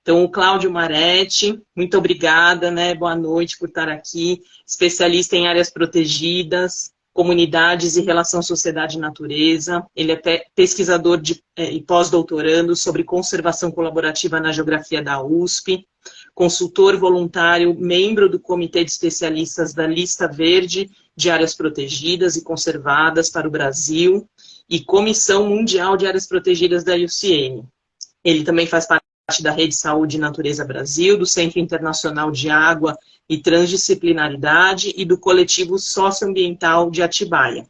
Então, o Cláudio Maretti, muito obrigada, né? Boa noite por estar aqui, especialista em áreas protegidas, comunidades e relação sociedade e natureza. Ele é pesquisador e pós-doutorando sobre conservação colaborativa na geografia da USP, consultor voluntário, membro do Comitê de Especialistas da Lista Verde de Áreas Protegidas e Conservadas para o Brasil e Comissão Mundial de Áreas Protegidas da IUCN. Ele também faz parte da Rede Saúde e Natureza Brasil, do Centro Internacional de Água e Transdisciplinaridade e do Coletivo Socioambiental de Atibaia.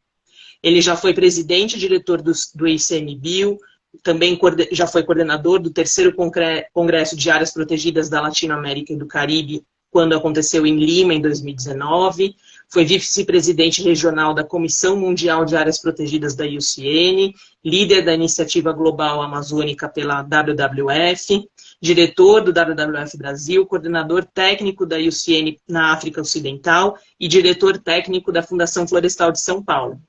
Ele já foi presidente e diretor do ICMBio, também já foi coordenador do 3º Congresso de Áreas Protegidas da Latinoamérica e do Caribe, quando aconteceu em Lima, em 2019. Foi vice-presidente regional da Comissão Mundial de Áreas Protegidas da IUCN, líder da Iniciativa Global Amazônica pela WWF, diretor do WWF Brasil, coordenador técnico da IUCN na África Ocidental e diretor técnico da Fundação Florestal de São Paulo.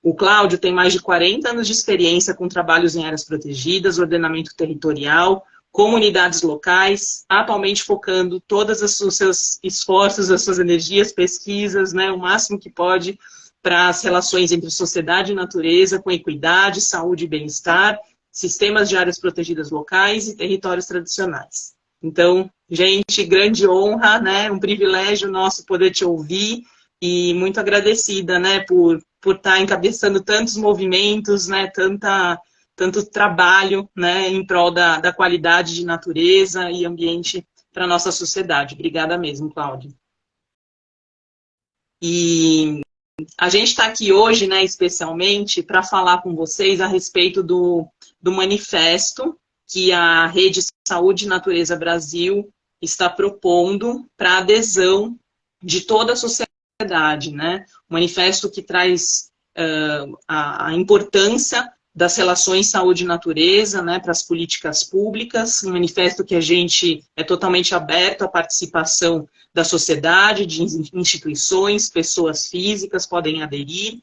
O Cláudio tem mais de 40 anos de experiência com trabalhos em áreas protegidas, ordenamento territorial, comunidades locais, atualmente focando todos os seus esforços, as suas energias, pesquisas, né, o máximo que pode para as relações entre sociedade e natureza, com equidade, saúde e bem-estar, sistemas de áreas protegidas locais e territórios tradicionais. Então, gente, grande honra, né, um privilégio nosso poder te ouvir e muito agradecida, né, por estar encabeçando tantos movimentos, né, tanto trabalho, né, em prol da qualidade de natureza e ambiente para a nossa sociedade. Obrigada mesmo, Cláudio. E a gente está aqui hoje, né, especialmente, para falar com vocês a respeito do manifesto que a Rede Saúde e Natureza Brasil está propondo para adesão de toda a sociedade, né? Um manifesto que traz a importância das relações saúde e natureza, né, para as políticas públicas, um manifesto que a gente é totalmente aberto à participação da sociedade, de instituições, pessoas físicas podem aderir,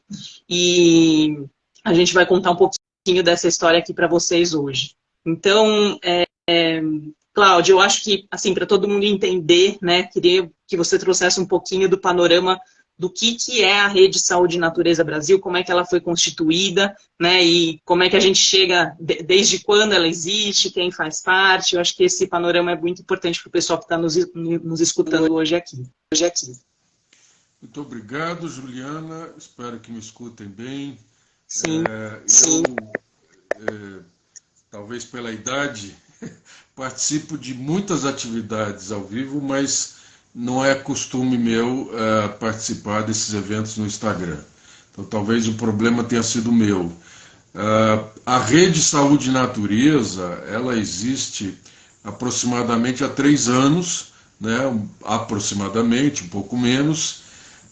e a gente vai contar um pouquinho dessa história aqui para vocês hoje. Então, Cláudio, eu acho que, assim, para todo mundo entender, né, queria que você trouxesse um pouquinho do panorama do que é a Rede Saúde e Natureza Brasil, como é que ela foi constituída, né, e como é que a gente chega, desde quando ela existe, quem faz parte. Eu acho que esse panorama é muito importante para o pessoal que está nos escutando hoje aqui. Muito obrigado, Juliana. Espero que me escutem bem. Sim, talvez pela idade, participo de muitas atividades ao vivo, mas não é costume meu participar desses eventos no Instagram. Então, talvez o problema tenha sido meu. A Rede Saúde e Natureza, ela existe aproximadamente há 3 anos, né, aproximadamente, um pouco menos,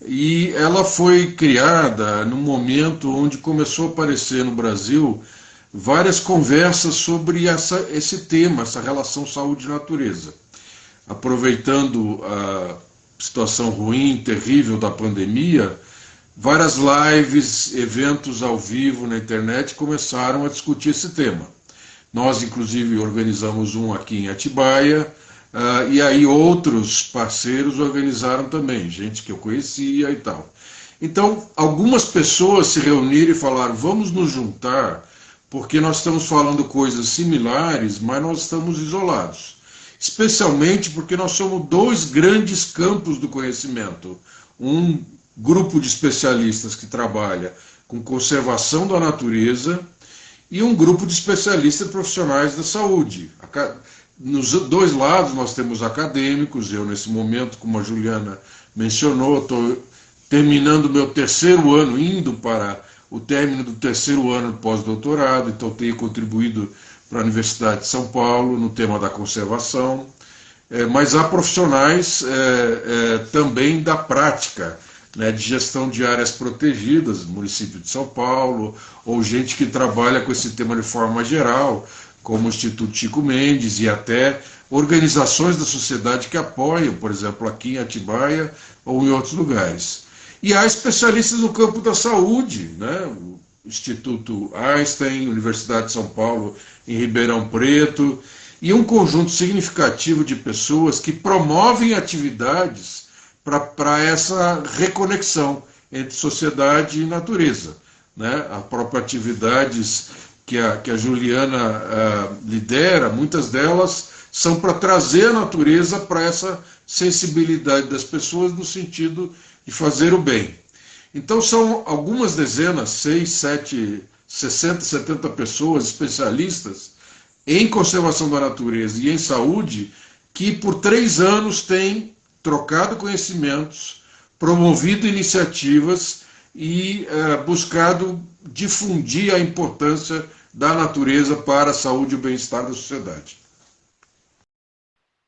e ela foi criada no momento onde começou a aparecer no Brasil várias conversas sobre esse tema, essa relação saúde e natureza. Aproveitando a situação ruim, terrível da pandemia, várias lives, eventos ao vivo na internet começaram a discutir esse tema. Nós, inclusive, organizamos um aqui em Atibaia, e aí outros parceiros organizaram também, gente que eu conhecia e tal. Então, algumas pessoas se reuniram e falaram, vamos nos juntar, porque nós estamos falando coisas similares, mas nós estamos isolados. Especialmente porque nós somos 2 grandes campos do conhecimento. Um grupo de especialistas que trabalha com conservação da natureza e um grupo de especialistas profissionais da saúde. Nos 2 lados nós temos acadêmicos, eu nesse momento, como a Juliana mencionou, estou terminando meu 3º ano, indo para o término do 3º ano de pós-doutorado, então tenho contribuído para a Universidade de São Paulo no tema da conservação, mas há profissionais também da prática, né, de gestão de áreas protegidas, no município de São Paulo, ou gente que trabalha com esse tema de forma geral, como o Instituto Chico Mendes e até organizações da sociedade que apoiam, por exemplo, aqui em Atibaia ou em outros lugares. E há especialistas no campo da saúde, né? O Instituto Einstein, Universidade de São Paulo, em Ribeirão Preto, e um conjunto significativo de pessoas que promovem atividades para essa reconexão entre sociedade e natureza, né? As próprias atividades que a Juliana lidera, muitas delas são para trazer a natureza para essa sensibilidade das pessoas no sentido de fazer o bem. Então são algumas dezenas, 6, 7, 60, 70 pessoas especialistas em conservação da natureza e em saúde que por 3 anos têm trocado conhecimentos, promovido iniciativas e buscado difundir a importância da natureza para a saúde e o bem-estar da sociedade.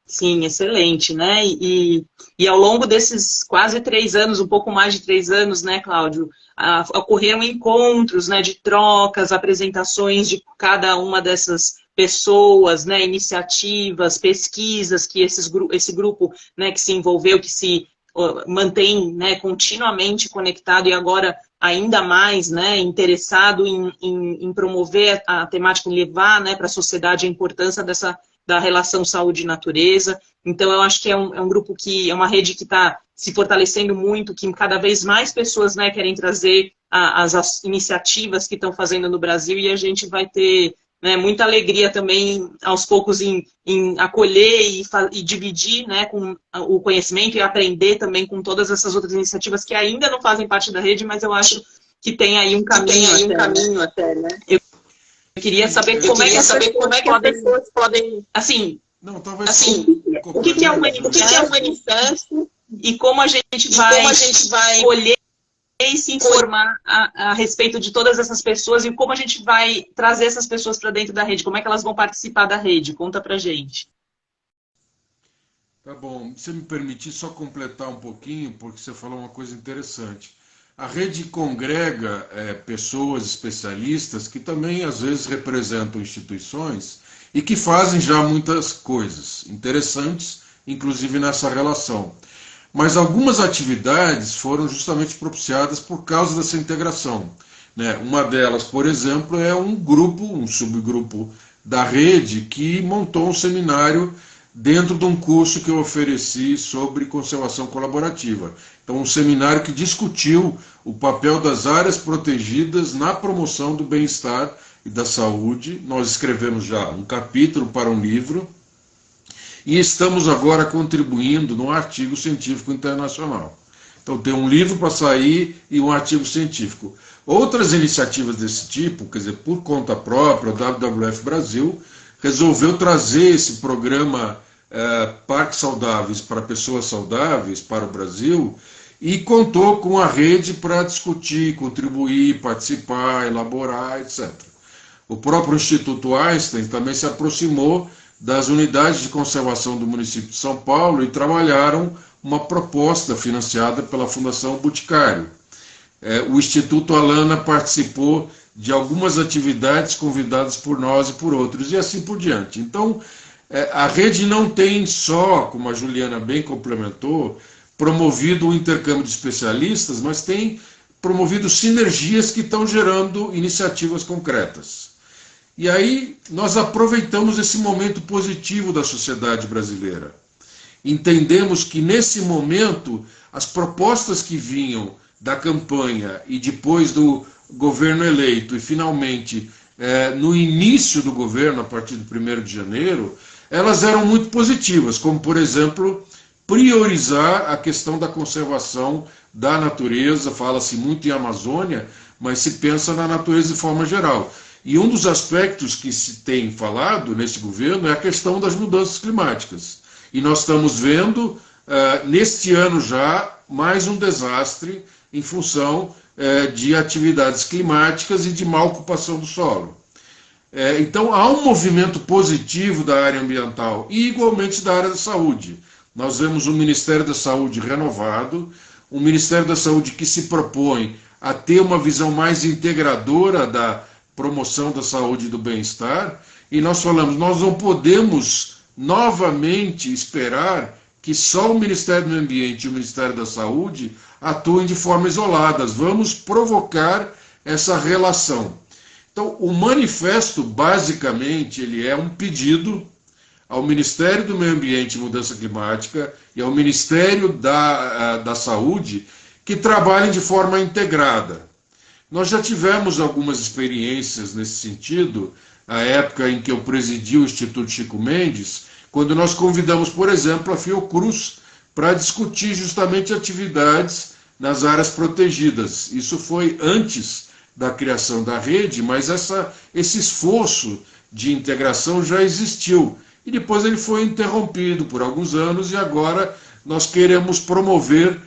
Sim, excelente, né? E ao longo desses quase 3 anos, um pouco mais de 3 anos, né, Cláudio, ocorreram encontros, né, de trocas, apresentações de cada uma dessas pessoas, né, iniciativas, pesquisas que esse grupo, né, que se envolveu, que se mantém, né, continuamente conectado e agora ainda mais, né, interessado em promover a temática, em levar, né, para a sociedade a importância da relação saúde e natureza. Então, eu acho que é um grupo que é uma rede que está se fortalecendo muito, que cada vez mais pessoas, né, querem trazer as iniciativas que estão fazendo no Brasil, e a gente vai ter, né, muita alegria também, aos poucos, em acolher e dividir, né, com o conhecimento e aprender também com todas essas outras iniciativas que ainda não fazem parte da rede, mas eu acho que tem aí um caminho até, né? Eu queria saber como é que as pessoas podem, assim, não, talvez o que é um manifesto e como a gente vai colher e se informar a respeito de todas essas pessoas e como a gente vai trazer essas pessoas para dentro da rede, como é que elas vão participar da rede? Conta pra gente. Tá bom, se você me permitir só completar um pouquinho, porque você falou uma coisa interessante. A rede congrega pessoas especialistas que também às vezes representam instituições e que fazem já muitas coisas interessantes, inclusive nessa relação. Mas algumas atividades foram justamente propiciadas por causa dessa integração, né? Uma delas, por exemplo, é um subgrupo da rede que montou um seminário dentro de um curso que eu ofereci sobre conservação colaborativa. Então, um seminário que discutiu o papel das áreas protegidas na promoção do bem-estar e da saúde. Nós escrevemos já um capítulo para um livro e estamos agora contribuindo num artigo científico internacional. Então, tem um livro para sair e um artigo científico. Outras iniciativas desse tipo, quer dizer, por conta própria, o WWF Brasil resolveu trazer esse programa Parques Saudáveis para Pessoas Saudáveis para o Brasil e contou com a rede para discutir, contribuir, participar, elaborar, etc. O próprio Instituto Einstein também se aproximou das unidades de conservação do município de São Paulo e trabalharam uma proposta financiada pela Fundação Boticário. O Instituto Alana participou de algumas atividades convidadas por nós e por outros, e assim por diante. Então, a rede não tem só, como a Juliana bem complementou, promovido o intercâmbio de especialistas, mas tem promovido sinergias que estão gerando iniciativas concretas. E aí nós aproveitamos esse momento positivo da sociedade brasileira. Entendemos que nesse momento as propostas que vinham da campanha e depois do governo eleito e finalmente no início do governo, a partir do 1º de janeiro, elas eram muito positivas, como por exemplo, priorizar a questão da conservação da natureza. Fala-se muito em Amazônia, mas se pensa na natureza de forma geral. E um dos aspectos que se tem falado nesse governo é a questão das mudanças climáticas. E nós estamos vendo, neste ano já, mais um desastre em função de atividades climáticas e de má ocupação do solo. Então, há um movimento positivo da área ambiental e, igualmente, da área da saúde. Nós vemos um Ministério da Saúde renovado, um Ministério da Saúde que se propõe a ter uma visão mais integradora da promoção da saúde e do bem-estar, e nós falamos, nós não podemos novamente esperar que só o Ministério do Meio Ambiente e o Ministério da Saúde atuem de forma isolada. Vamos provocar essa relação. Então, o manifesto, basicamente, ele é um pedido ao Ministério do Meio Ambiente e Mudança Climática e ao Ministério da Saúde que trabalhem de forma integrada. Nós já tivemos algumas experiências nesse sentido, a época em que eu presidi o Instituto Chico Mendes, quando nós convidamos, por exemplo, a Fiocruz para discutir justamente atividades nas áreas protegidas. Isso foi antes da criação da rede, mas esse esforço de integração já existiu. E depois ele foi interrompido por alguns anos e agora nós queremos promover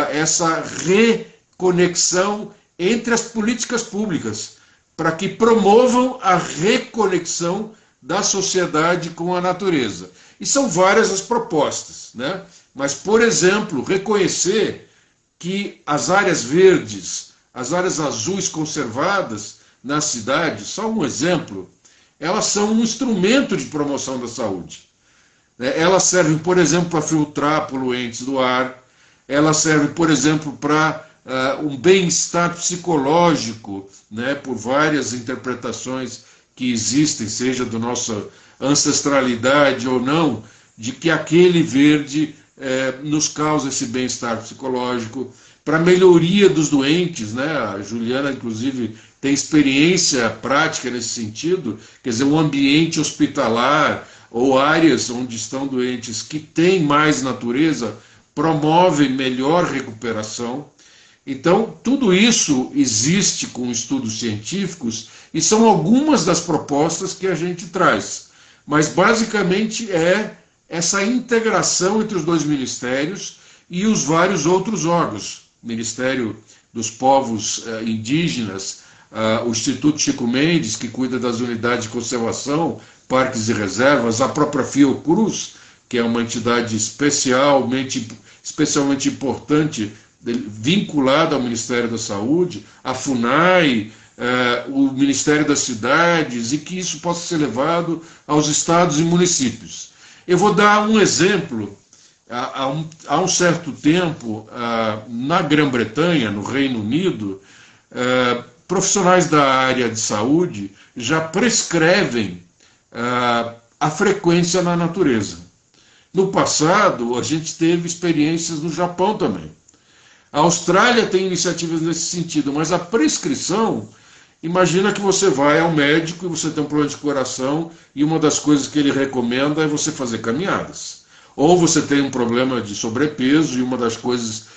essa reconexão entre as políticas públicas, para que promovam a reconexão da sociedade com a natureza. E são várias as propostas, né? Mas, por exemplo, reconhecer que as áreas verdes, as áreas azuis conservadas nas cidades, só um exemplo, elas são um instrumento de promoção da saúde. Elas servem, por exemplo, para filtrar poluentes do ar, elas servem, por exemplo, para um bem-estar psicológico, né, por várias interpretações que existem, seja da nossa ancestralidade ou não, de que aquele verde nos causa esse bem-estar psicológico, para a melhoria dos doentes, né? A Juliana, inclusive, tem experiência prática nesse sentido, quer dizer, um ambiente hospitalar ou áreas onde estão doentes que têm mais natureza promovem melhor recuperação. Então, tudo isso existe com estudos científicos e são algumas das propostas que a gente traz. Mas, basicamente, é essa integração entre os dois ministérios e os vários outros órgãos. Ministério dos Povos Indígenas, o Instituto Chico Mendes, que cuida das unidades de conservação, parques e reservas, a própria Fiocruz, que é uma entidade especialmente importante, vinculada ao Ministério da Saúde, a FUNAI, o Ministério das Cidades, e que isso possa ser levado aos estados e municípios. Eu vou dar um exemplo. Há um certo tempo, na Grã-Bretanha, no Reino Unido, profissionais da área de saúde já prescrevem a frequência na natureza. No passado, a gente teve experiências no Japão também. A Austrália tem iniciativas nesse sentido, mas a prescrição, imagina que você vai ao médico e você tem um problema de coração e uma das coisas que ele recomenda é você fazer caminhadas. Ou você tem um problema de sobrepeso e uma das coisas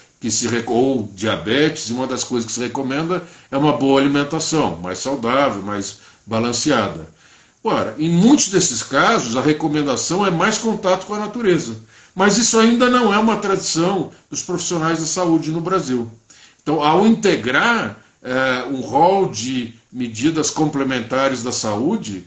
ou diabetes, e uma das coisas que se recomenda é uma boa alimentação, mais saudável, mais balanceada. Ora, em muitos desses casos, a recomendação é mais contato com a natureza. Mas isso ainda não é uma tradição dos profissionais da saúde no Brasil. Então, ao integrar um rol de medidas complementares da saúde,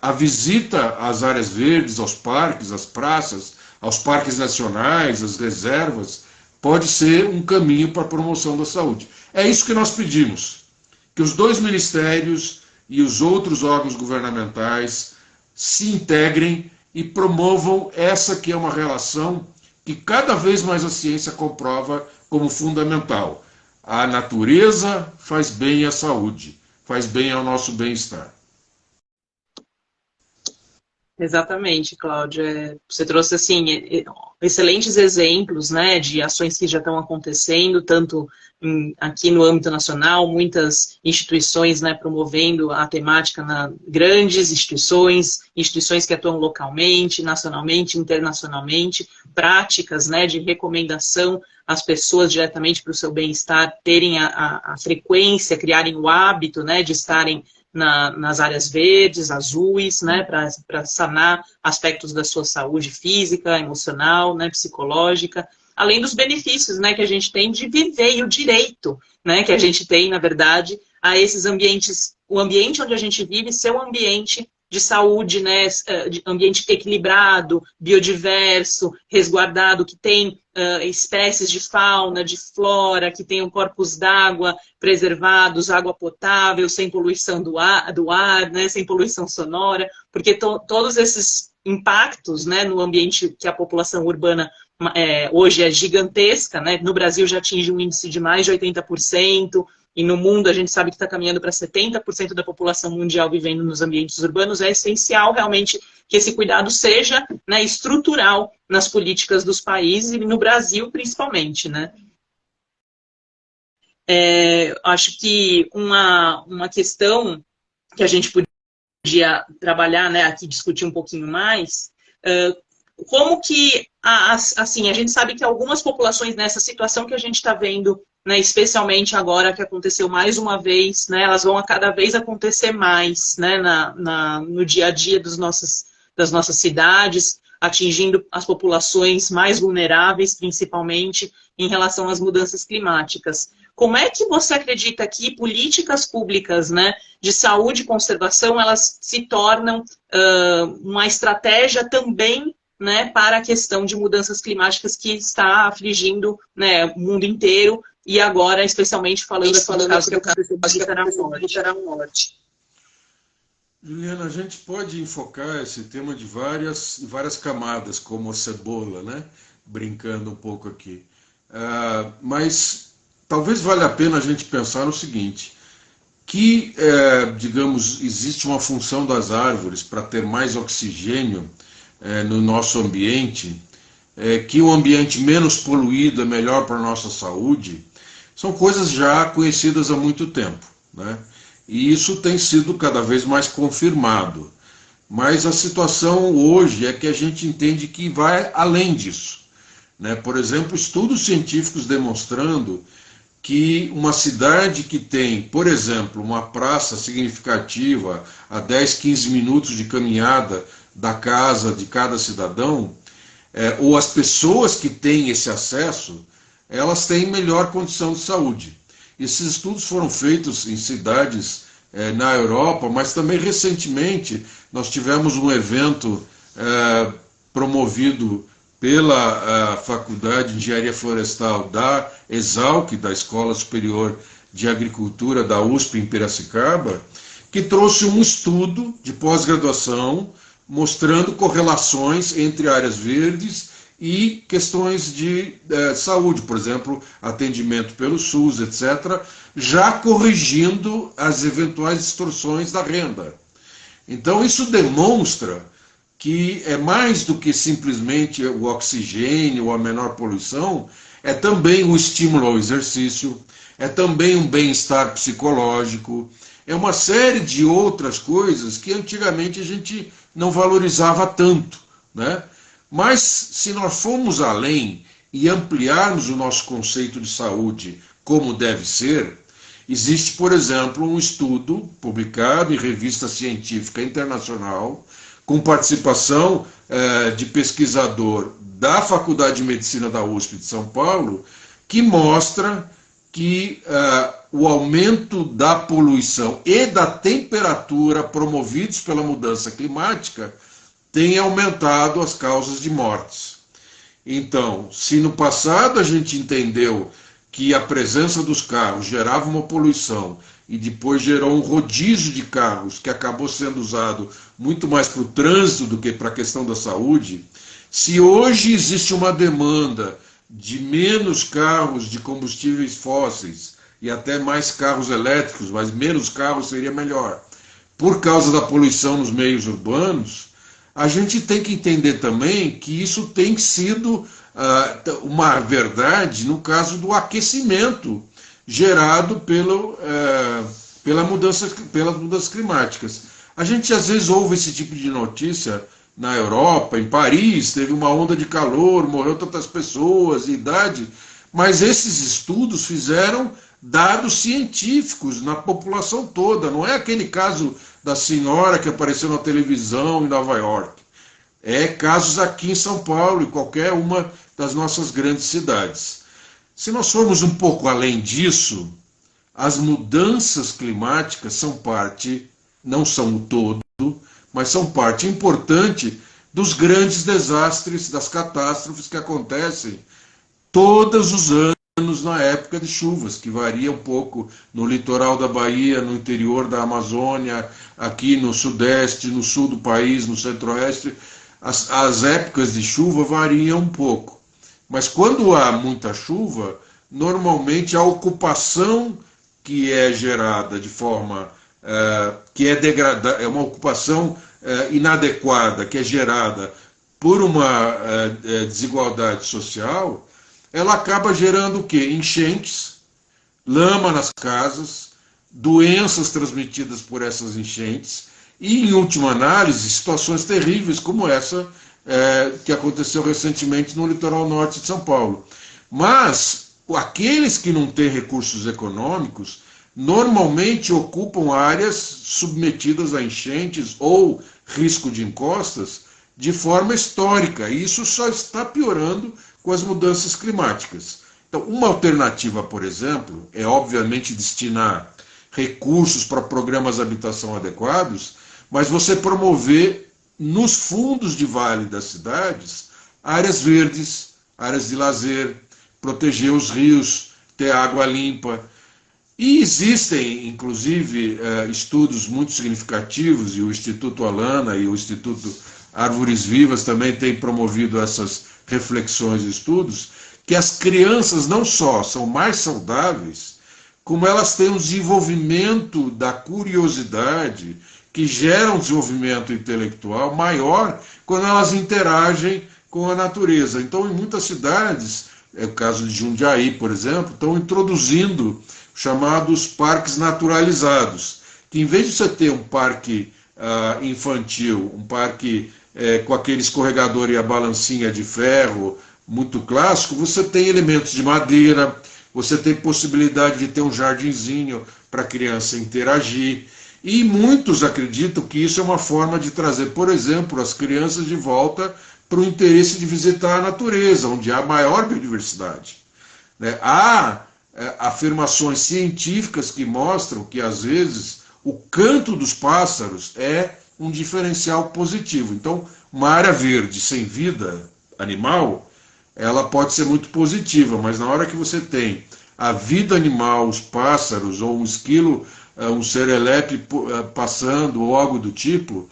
a visita às áreas verdes, aos parques, às praças, aos parques nacionais, às reservas, pode ser um caminho para a promoção da saúde. É isso que nós pedimos, que os dois ministérios e os outros órgãos governamentais se integrem e promovam essa que é uma relação que cada vez mais a ciência comprova como fundamental. A natureza faz bem à saúde, faz bem ao nosso bem-estar. Exatamente, Cláudia. Você trouxe assim excelentes exemplos, né, de ações que já estão acontecendo, tanto aqui no âmbito nacional, muitas instituições, né, promovendo a temática grandes instituições que atuam localmente, nacionalmente, internacionalmente, práticas, né, de recomendação às pessoas diretamente para o seu bem-estar, terem a frequência, criarem o hábito, né, de estarem nas áreas verdes, azuis, né, para sanar aspectos da sua saúde física, emocional, né, psicológica, além dos benefícios, né, que a gente tem de viver e o direito, né, que a gente tem, na verdade, a esses ambientes, o ambiente onde a gente vive ser um ambiente de saúde, né, de ambiente equilibrado, biodiverso, resguardado, que tem espécies de fauna, de flora, que tenham corpos d'água preservados, água potável, sem poluição do ar, né, sem poluição sonora, porque todos esses impactos, né, no ambiente que a população urbana hoje é gigantesca, né? No Brasil já atinge um índice de mais de 80%, e no mundo a gente sabe que está caminhando para 70% da população mundial vivendo nos ambientes urbanos. É essencial realmente que esse cuidado seja, né, estrutural nas políticas dos países, e no Brasil principalmente, né? Acho que uma questão que a gente podia trabalhar, né, aqui, discutir um pouquinho mais, como que, assim, a gente sabe que algumas populações nessa situação que a gente está vendo, né, especialmente agora que aconteceu mais uma vez, né, elas vão a cada vez acontecer mais, né, no dia a dia das nossas cidades, atingindo as populações mais vulneráveis, principalmente em relação às mudanças climáticas. Como é que você acredita que políticas públicas, né, de saúde e conservação, elas se tornam uma estratégia também, né, para a questão de mudanças climáticas que está afligindo, né, o mundo inteiro, e agora, especialmente, falando do caso que aconteceu no Litoral Norte? Juliana, a gente pode enfocar esse tema de várias camadas, como a cebola, né? Brincando um pouco aqui. Mas talvez valha a pena a gente pensar no seguinte, que, digamos, existe uma função das árvores para ter mais oxigênio no nosso ambiente, que um ambiente menos poluído é melhor para a nossa saúde, são coisas já conhecidas há muito tempo, né? E isso tem sido cada vez mais confirmado. Mas a situação hoje é que a gente entende que vai além disso, né? Por exemplo, estudos científicos demonstrando que uma cidade que tem, por exemplo, uma praça significativa a 10, 15 minutos de caminhada da casa de cada cidadão, ou as pessoas que têm esse acesso, elas têm melhor condição de saúde. Esses estudos foram feitos em cidades na Europa, mas também recentemente nós tivemos um evento promovido pela Faculdade de Engenharia Florestal da Exalc, da Escola Superior de Agricultura da USP em Piracicaba, que trouxe um estudo de pós-graduação mostrando correlações entre áreas verdes e questões de saúde, por exemplo, atendimento pelo SUS, etc., já corrigindo as eventuais distorções da renda. Então, isso demonstra que é mais do que simplesmente o oxigênio ou a menor poluição, é também um estímulo ao exercício, é também um bem-estar psicológico, é uma série de outras coisas que antigamente a gente não valorizava tanto, né? Mas se nós formos além e ampliarmos o nosso conceito de saúde como deve ser, existe, por exemplo, um estudo publicado em revista científica internacional, com participação de pesquisador da Faculdade de Medicina da USP de São Paulo, que mostra que o aumento da poluição e da temperatura promovidos pela mudança climática tem aumentado as causas de mortes. Então, se no passado a gente entendeu que a presença dos carros gerava uma poluição e depois gerou um rodízio de carros que acabou sendo usado muito mais para o trânsito do que para a questão da saúde, se hoje existe uma demanda de menos carros de combustíveis fósseis e até mais carros elétricos, mas menos carros seria melhor, por causa da poluição nos meios urbanos, a gente tem que entender também que isso tem sido uma verdade no caso do aquecimento gerado pelas mudanças climáticas. A gente às vezes ouve esse tipo de notícia na Europa, em Paris, teve uma onda de calor, morreu tantas pessoas, idade, mas esses estudos fizeram dados científicos na população toda, não é aquele caso da senhora que apareceu na televisão em Nova York. É casos aqui em São Paulo e qualquer uma das nossas grandes cidades. Se nós formos um pouco além disso, as mudanças climáticas são parte, não são o todo, mas são parte importante dos grandes desastres, das catástrofes que acontecem todos os anos na época de chuvas, que varia um pouco no litoral da Bahia, no interior da Amazônia, aqui no sudeste, no sul do país, no centro-oeste. As épocas de chuva variam um pouco. Mas quando há muita chuva, normalmente a ocupação que é gerada de forma que é degradada, é uma ocupação inadequada, que é gerada por uma desigualdade social, ela acaba gerando o quê? Enchentes, lama nas casas, doenças transmitidas por essas enchentes e, em última análise, situações terríveis como essa que aconteceu recentemente no litoral norte de São Paulo. Mas aqueles que não têm recursos econômicos normalmente ocupam áreas submetidas a enchentes ou risco de encostas de forma histórica, e isso só está piorando com as mudanças climáticas. Então, uma alternativa, por exemplo, é obviamente destinar recursos para programas de habitação adequados, mas você promover nos fundos de vale das cidades áreas verdes, áreas de lazer, proteger os rios, ter água limpa. E existem, inclusive, estudos muito significativos, e o Instituto Alana e o Instituto Árvores Vivas também têm promovido essas reflexões e estudos, que as crianças não só são mais saudáveis, como elas têm um desenvolvimento da curiosidade, que gera um desenvolvimento intelectual maior quando elas interagem com a natureza. Então, em muitas cidades, é o caso de Jundiaí, por exemplo, estão introduzindo chamados parques naturalizados, que em vez de você ter um parque infantil, um parque com aquele escorregador e a balancinha de ferro muito clássico, você tem elementos de madeira, você tem possibilidade de ter um jardinzinho para a criança interagir. E muitos acreditam que isso é uma forma de trazer, por exemplo, as crianças de volta para o interesse de visitar a natureza, onde há maior biodiversidade. Há afirmações científicas que mostram que, às vezes, o canto dos pássaros é um diferencial positivo. Então, uma área verde sem vida animal, ela pode ser muito positiva, mas na hora que você tem a vida animal, os pássaros, ou um esquilo, um serelepe passando, ou algo do tipo,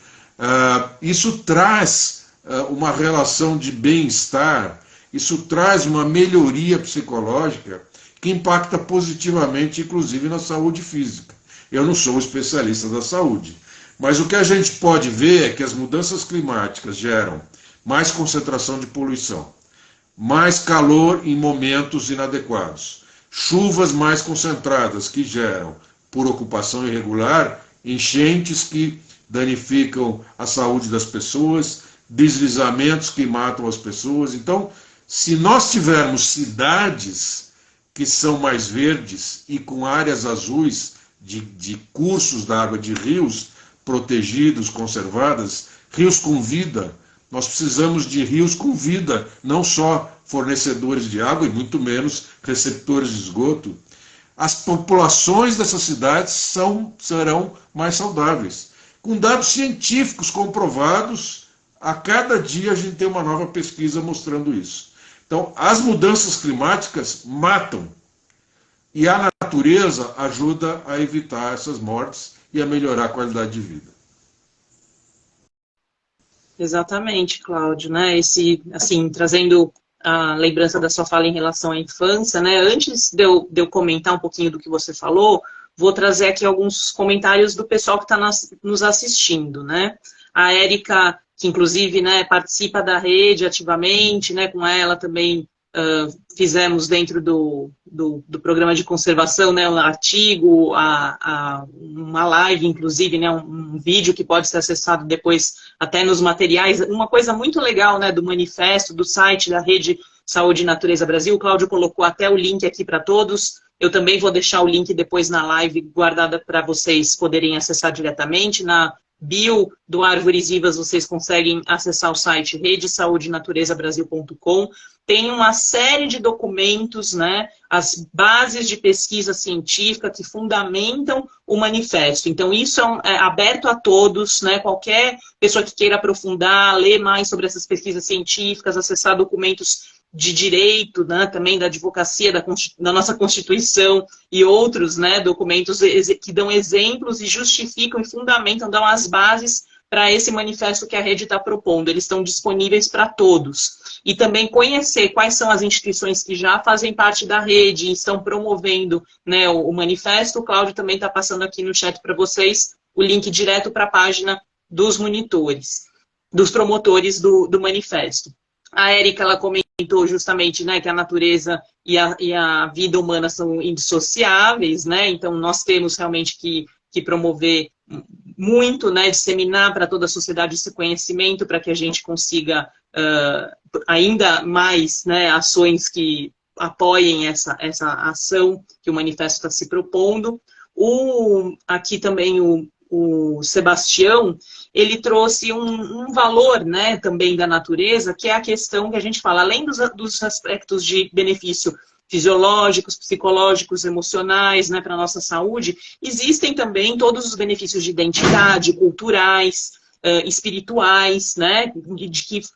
isso traz uma relação de bem-estar, isso traz uma melhoria psicológica que impacta positivamente, inclusive, na saúde física. Eu não sou especialista da saúde, mas o que a gente pode ver é que as mudanças climáticas geram mais concentração de poluição, mais calor em momentos inadequados, chuvas mais concentradas que geram, por ocupação irregular, enchentes que danificam a saúde das pessoas, deslizamentos que matam as pessoas. Então, se nós tivermos cidades que são mais verdes e com áreas azuis de cursos d'água, de rios protegidos, conservadas, rios com vida, nós precisamos de rios com vida, não só fornecedores de água e muito menos receptores de esgoto. As populações dessas cidades serão mais saudáveis. Com dados científicos comprovados, a cada dia a gente tem uma nova pesquisa mostrando isso. Então, as mudanças climáticas matam. E a natureza ajuda a evitar essas mortes e a melhorar a qualidade de vida. Exatamente, Cláudio, né? Assim, trazendo a lembrança da sua fala em relação à infância, né? Antes de eu comentar um pouquinho do que você falou, vou trazer aqui alguns comentários do pessoal que está nos assistindo, né? A Érica, que inclusive, né, participa da rede ativamente, né? Com ela também fizemos dentro do programa de conservação, né, um artigo, uma live, inclusive, né, um vídeo que pode ser acessado depois até nos materiais. Uma coisa muito legal, né, do manifesto, do site da Rede Saúde e Natureza Brasil, o Cláudio colocou até o link aqui para todos. Eu também vou deixar o link depois na live guardada para vocês poderem acessar diretamente. Na bio do Árvores Vivas, vocês conseguem acessar o site redesaudenaterezabrasil.com. Tem uma série de documentos, né, as bases de pesquisa científica que fundamentam o manifesto. Então, isso é aberto a todos, né, qualquer pessoa que queira aprofundar, ler mais sobre essas pesquisas científicas, acessar documentos de direito, né, também da advocacia da nossa Constituição e outros, né, documentos que dão exemplos e justificam e fundamentam, dão as bases para esse manifesto que a rede está propondo. Eles estão disponíveis para todos. E também conhecer quais são as instituições que já fazem parte da rede e estão promovendo, né, o manifesto. O Cláudio também está passando aqui no chat para vocês o link direto para a página dos monitores, dos promotores do manifesto. A Érica, ela comentou justamente, né, que a natureza e a vida humana são indissociáveis, né? Então nós temos realmente que promover muito, né, disseminar para toda a sociedade esse conhecimento para que a gente consiga ainda mais, né, ações que apoiem essa ação que o manifesto está se propondo. Aqui também o Sebastião, ele trouxe um valor, né, também da natureza, que é a questão que a gente fala, além dos aspectos de benefício fisiológicos, psicológicos, emocionais, né, para a nossa saúde, existem também todos os benefícios de identidade, culturais, espirituais, né,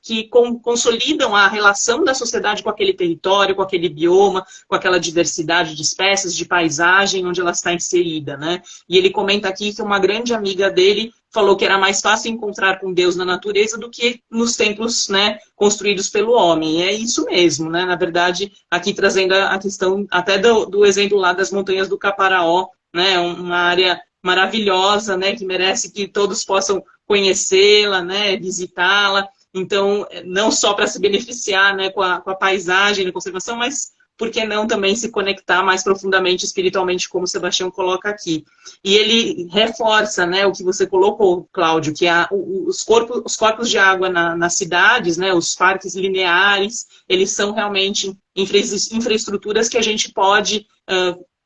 que consolidam a relação da sociedade com aquele território, com aquele bioma, com aquela diversidade de espécies, de paisagem onde ela está inserida, né? E ele comenta aqui que uma grande amiga dele falou que era mais fácil encontrar com Deus na natureza do que nos templos, né, construídos pelo homem. E é isso mesmo, né? Na verdade, aqui trazendo a questão até do exemplo lá das montanhas do Caparaó, né, uma área maravilhosa, né, que merece que todos possam conhecê-la, né, visitá-la. Então, não só para se beneficiar, né, com a paisagem e conservação, mas por que não também se conectar mais profundamente espiritualmente, como o Sebastião coloca aqui. E ele reforça, né, o que você colocou, Cláudio, que os corpos de água nas cidades, né, os parques lineares, eles são realmente infraestruturas que a gente pode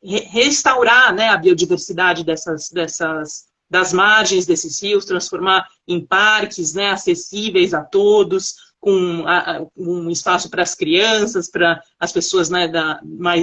restaurar, né, a biodiversidade das margens desses rios, transformar em parques, né, acessíveis a todos, com um espaço para as crianças, para as pessoas, né,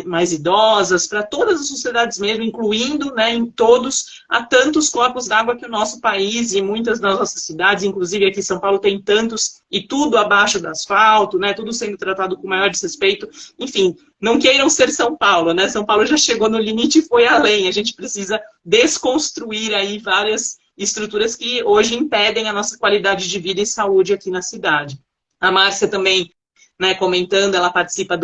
mais idosas, para todas as sociedades mesmo, incluindo, né, em todos, há tantos corpos d'água que o nosso país e muitas das nossas cidades, inclusive aqui em São Paulo, tem tantos, e tudo abaixo do asfalto, né, tudo sendo tratado com o maior desrespeito. Enfim, não queiram ser São Paulo, né? São Paulo já chegou no limite e foi além. A gente precisa desconstruir aí várias estruturas que hoje impedem a nossa qualidade de vida e saúde aqui na cidade. A Márcia também, né, comentando, ela participa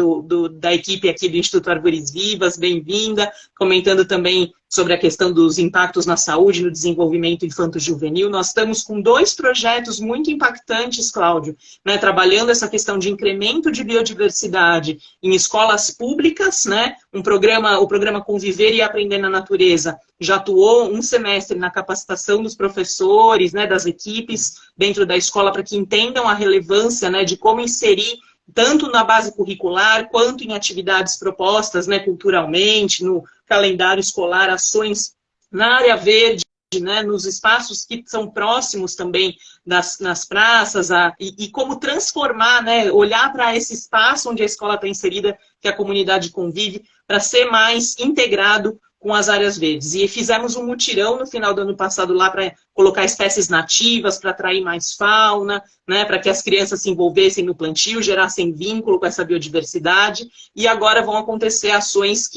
da equipe aqui do Instituto Árvores Vivas, bem-vinda, comentando também sobre a questão dos impactos na saúde, no desenvolvimento infanto-juvenil. Nós estamos com 2 projetos muito impactantes, Cláudio, né, trabalhando essa questão de incremento de biodiversidade em escolas públicas, né, o programa Conviver e Aprender na Natureza já atuou um semestre na capacitação dos professores, né, das equipes dentro da escola para que entendam a relevância, né, de como inserir tanto na base curricular, quanto em atividades propostas, né, culturalmente, no calendário escolar, ações na área verde, né, nos espaços que são próximos também nas praças, e como transformar, né, olhar para esse espaço onde a escola está inserida, que a comunidade convive, para ser mais integrado com as áreas verdes. E fizemos um mutirão no final do ano passado lá para colocar espécies nativas, para atrair mais fauna, né, para que as crianças se envolvessem no plantio, gerassem vínculo com essa biodiversidade. E agora vão acontecer ações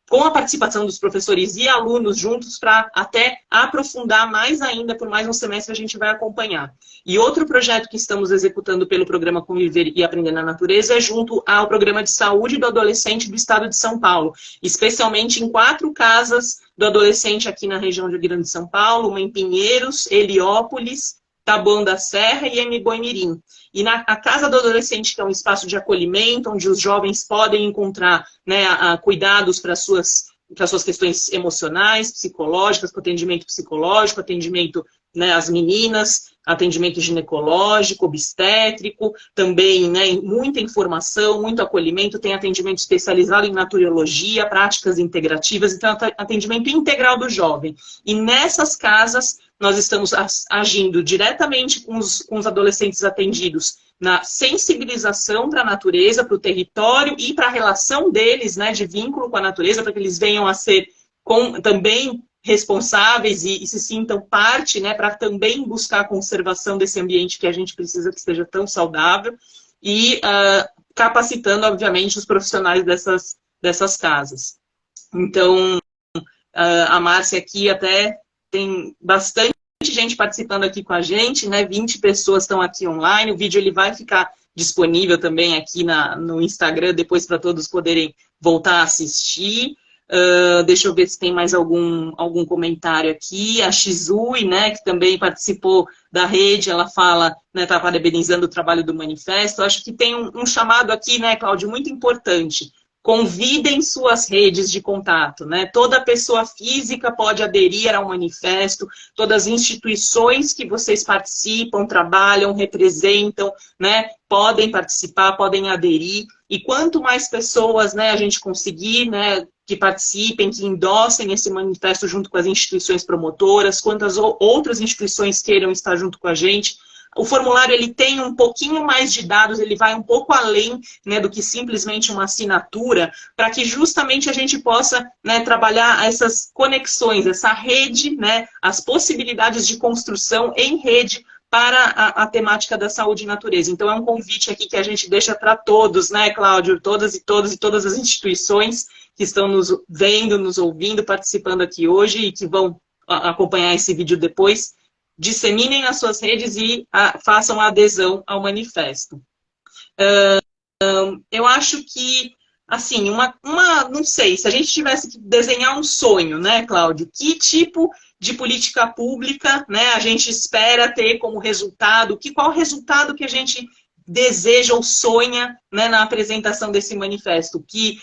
com a participação dos professores e alunos juntos, para até aprofundar mais ainda, por mais um semestre a gente vai acompanhar. E outro projeto que estamos executando pelo programa Conviver e Aprender na Natureza é junto ao Programa de Saúde do Adolescente do Estado de São Paulo, especialmente em 4 casas do adolescente aqui na região de Rio Grande de São Paulo, uma em Pinheiros, Heliópolis, Taboão da Serra e Mboimirim. E a Casa do Adolescente, que é um espaço de acolhimento, onde os jovens podem encontrar, né, cuidados para suas questões emocionais, psicológicas, com atendimento psicológico, atendimento, né, às meninas, atendimento ginecológico, obstétrico, também, né, muita informação, muito acolhimento, tem atendimento especializado em naturologia, práticas integrativas, então atendimento integral do jovem. E nessas casas nós estamos agindo diretamente com os adolescentes atendidos na sensibilização para a natureza, para o território e para a relação deles, né, de vínculo com a natureza, para que eles venham a ser também responsáveis e se sintam parte, né, para também buscar a conservação desse ambiente que a gente precisa que seja tão saudável, e capacitando, obviamente, os profissionais dessas casas. Então, a Márcia aqui até tem bastante gente participando aqui com a gente, né? 20 pessoas estão aqui online. O vídeo ele vai ficar disponível também aqui no Instagram, depois para todos poderem voltar a assistir. Deixa eu ver se tem mais algum comentário aqui. A Shizui, né, que também participou da rede, ela fala, né, está parabenizando o trabalho do manifesto. Acho que tem um chamado aqui, né, Cláudio, muito importante. Convidem suas redes de contato, né? Toda pessoa física pode aderir ao manifesto, todas as instituições que vocês participam, trabalham, representam, né? Podem participar, podem aderir. E quanto mais pessoas, né, a gente conseguir, né, que participem, que endossem esse manifesto junto com as instituições promotoras, quantas outras instituições queiram estar junto com a gente. O formulário ele tem um pouquinho mais de dados, ele vai um pouco além, né, do que simplesmente uma assinatura, para que justamente a gente possa, né, trabalhar essas conexões, essa rede, né, as possibilidades de construção em rede para a temática da saúde e natureza. Então é um convite aqui que a gente deixa para todos, né, Cláudio, todas e todos e todas as instituições que estão nos vendo, nos ouvindo, participando aqui hoje e que vão acompanhar esse vídeo depois, disseminem nas suas redes e façam a adesão ao manifesto. Eu acho que, assim, não sei, se a gente tivesse que desenhar um sonho, né, Cláudio? Que tipo de política pública, né, a gente espera ter como resultado? Qual o resultado que a gente deseja ou sonha, né, na apresentação desse manifesto? Que,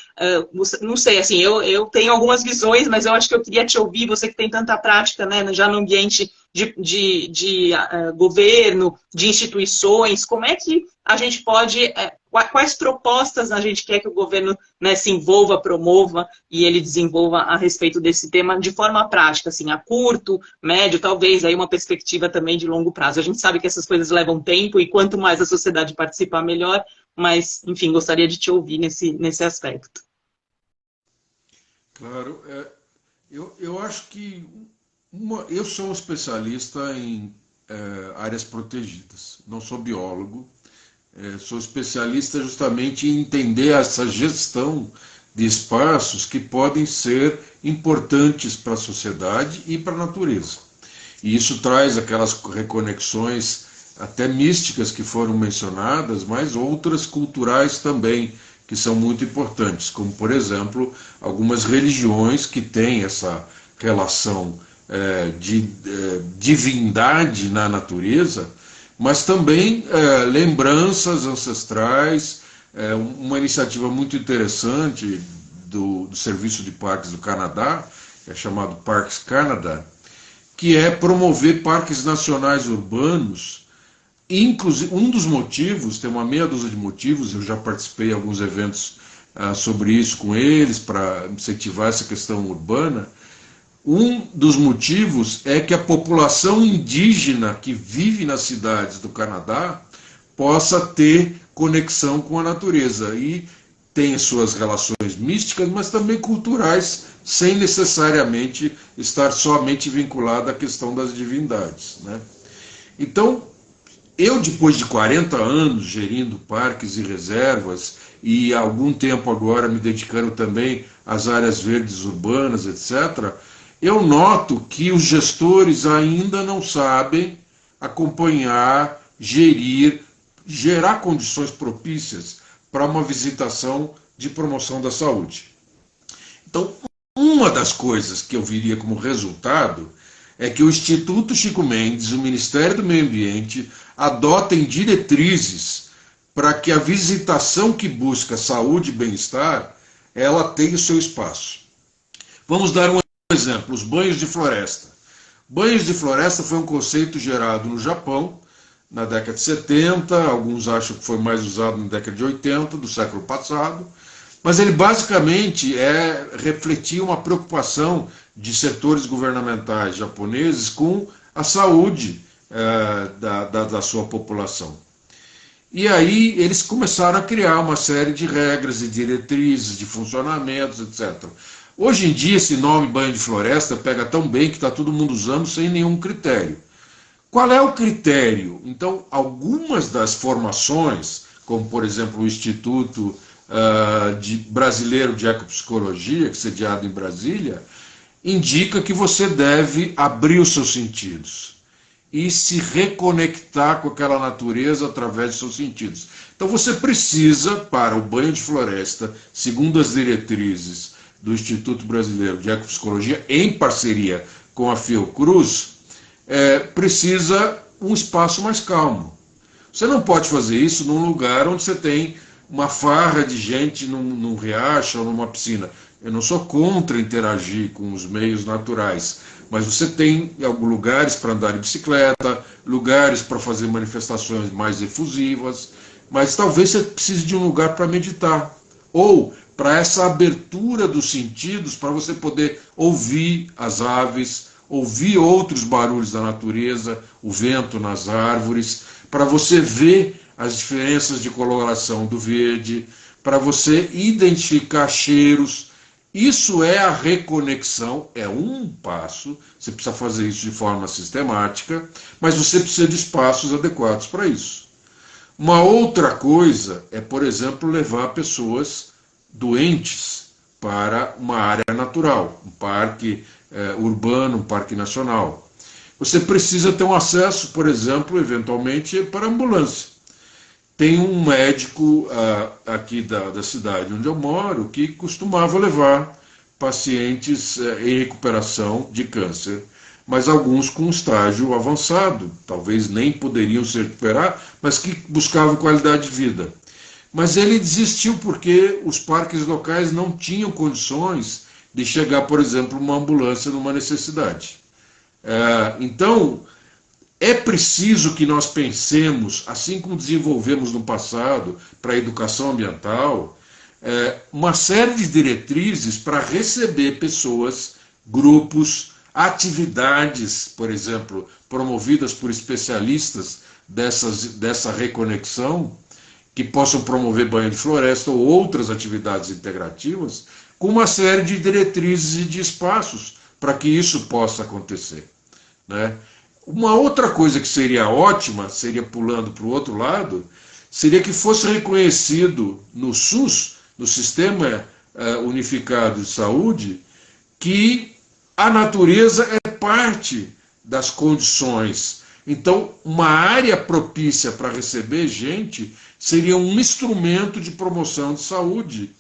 não sei, assim, eu tenho algumas visões, mas eu acho que eu queria te ouvir, você que tem tanta prática, né, já no ambiente de governo, de instituições, como é que a gente pode, quais propostas a gente quer que o governo, né, se envolva, promova e ele desenvolva a respeito desse tema de forma prática, assim, a curto, médio, talvez aí uma perspectiva também de longo prazo. A gente sabe que essas coisas levam tempo e quanto mais a sociedade participar, melhor, mas, enfim, gostaria de te ouvir nesse aspecto. Claro, eu acho que eu sou um especialista em áreas protegidas, não sou biólogo, sou especialista justamente em entender essa gestão de espaços que podem ser importantes para a sociedade e para a natureza. E isso traz aquelas reconexões até místicas que foram mencionadas, mas outras culturais também, que são muito importantes, como, por exemplo, algumas religiões que têm essa relação de divindade na natureza, mas também lembranças ancestrais, uma iniciativa muito interessante do Serviço de Parques do Canadá, é chamado Parks Canada, que é promover parques nacionais urbanos. Inclusive, um dos motivos, tem uma meia dúzia de motivos, eu já participei de alguns eventos sobre isso com eles, para incentivar essa questão urbana. Um dos motivos é que a população indígena que vive nas cidades do Canadá possa ter conexão com a natureza e tem suas relações místicas, mas também culturais, sem necessariamente estar somente vinculada à questão das divindades, né? Então, eu, depois de 40 anos gerindo parques e reservas, e há algum tempo agora me dedicando também às áreas verdes urbanas, etc., eu noto que os gestores ainda não sabem acompanhar, gerar condições propícias para uma visitação de promoção da saúde. Então, uma das coisas que eu viria como resultado é que o Instituto Chico Mendes, o Ministério do Meio Ambiente, adotem diretrizes para que a visitação que busca saúde e bem-estar, ela tenha o seu espaço. Vamos dar um exemplo, os banhos de floresta. Banhos de floresta foi um conceito gerado no Japão, na década de 70, alguns acham que foi mais usado na década de 80, do século passado, mas ele basicamente refletia uma preocupação de setores governamentais japoneses com a saúde da sua população. E aí eles começaram a criar uma série de regras e diretrizes, de funcionamentos, etc. Hoje em dia esse nome banho de floresta pega tão bem que está todo mundo usando sem nenhum critério. Qual é o critério? Então, algumas das formações, como por exemplo o Instituto Brasileiro de Ecopsicologia, que é sediado em Brasília, indica que você deve abrir os seus sentidos. e se reconectar com aquela natureza através de seus sentidos. Então você precisa, para o banho de floresta, segundo as diretrizes do Instituto Brasileiro de Ecopsicologia, em parceria com a Fiocruz, precisa um espaço mais calmo. Você não pode fazer isso num lugar onde você tem uma farra de gente num riacho ou numa piscina. Eu não sou contra interagir com os meios naturais, mas você tem alguns lugares para andar de bicicleta, lugares para fazer manifestações mais efusivas, mas talvez você precise de um lugar para meditar, ou para essa abertura dos sentidos, para você poder ouvir as aves, ouvir outros barulhos da natureza, o vento nas árvores, para você ver as diferenças de coloração do verde, para você identificar cheiros. Isso é a reconexão, é um passo, você precisa fazer isso de forma sistemática, mas você precisa de espaços adequados para isso. Uma outra coisa é, por exemplo, levar pessoas doentes para uma área natural, um parque urbano, um parque nacional. Você precisa ter um acesso, por exemplo, eventualmente, para ambulância. Tem um médico aqui da cidade onde eu moro que costumava levar pacientes em recuperação de câncer, mas alguns com estágio avançado, talvez nem poderiam se recuperar, mas que buscavam qualidade de vida. Mas ele desistiu porque os parques locais não tinham condições de chegar, por exemplo, uma ambulância numa necessidade. Então, é preciso que nós pensemos, assim como desenvolvemos no passado para a educação ambiental, uma série de diretrizes para receber pessoas, grupos, atividades, por exemplo, promovidas por especialistas dessa reconexão, que possam promover banho de floresta ou outras atividades integrativas, com uma série de diretrizes e de espaços para que isso possa acontecer, né? Uma outra coisa que seria ótima, seria pulando para o outro lado, seria que fosse reconhecido no SUS, no Sistema Unificado de Saúde, que a natureza é parte das condições. Então, uma área propícia para receber gente seria um instrumento de promoção de saúde,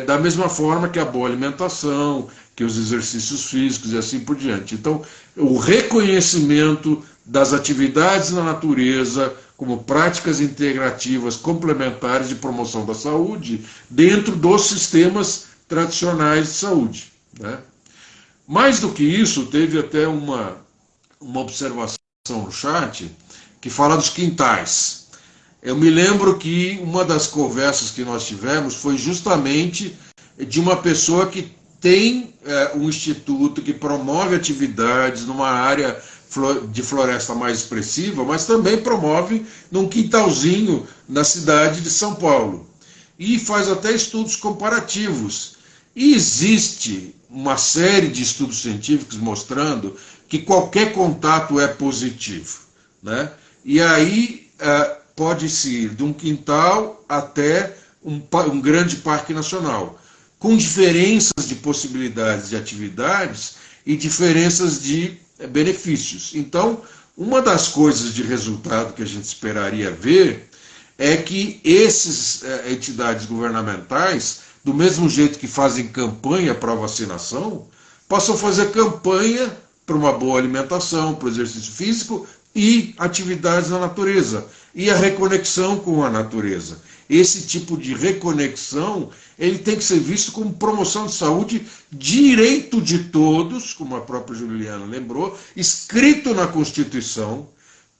da mesma forma que a boa alimentação, que os exercícios físicos e assim por diante. Então, o reconhecimento das atividades na natureza como práticas integrativas complementares de promoção da saúde dentro dos sistemas tradicionais de saúde, né? Mais do que isso, teve até uma observação no chat que fala dos quintais. Eu me lembro que uma das conversas que nós tivemos foi justamente de uma pessoa que tem um instituto que promove atividades numa área de floresta mais expressiva, mas também promove num quintalzinho na cidade de São Paulo. E faz até estudos comparativos. E existe uma série de estudos científicos mostrando que qualquer contato é positivo, né? E aí pode-se ir de um quintal até um grande parque nacional, com diferenças de possibilidades de atividades e diferenças de benefícios. Então, uma das coisas de resultado que a gente esperaria ver é que essas entidades governamentais, do mesmo jeito que fazem campanha para a vacinação, possam fazer campanha para uma boa alimentação, para o exercício físico e atividades na natureza, e a reconexão com a natureza. Esse tipo de reconexão, ele tem que ser visto como promoção de saúde, direito de todos, como a própria Juliana lembrou, escrito na Constituição,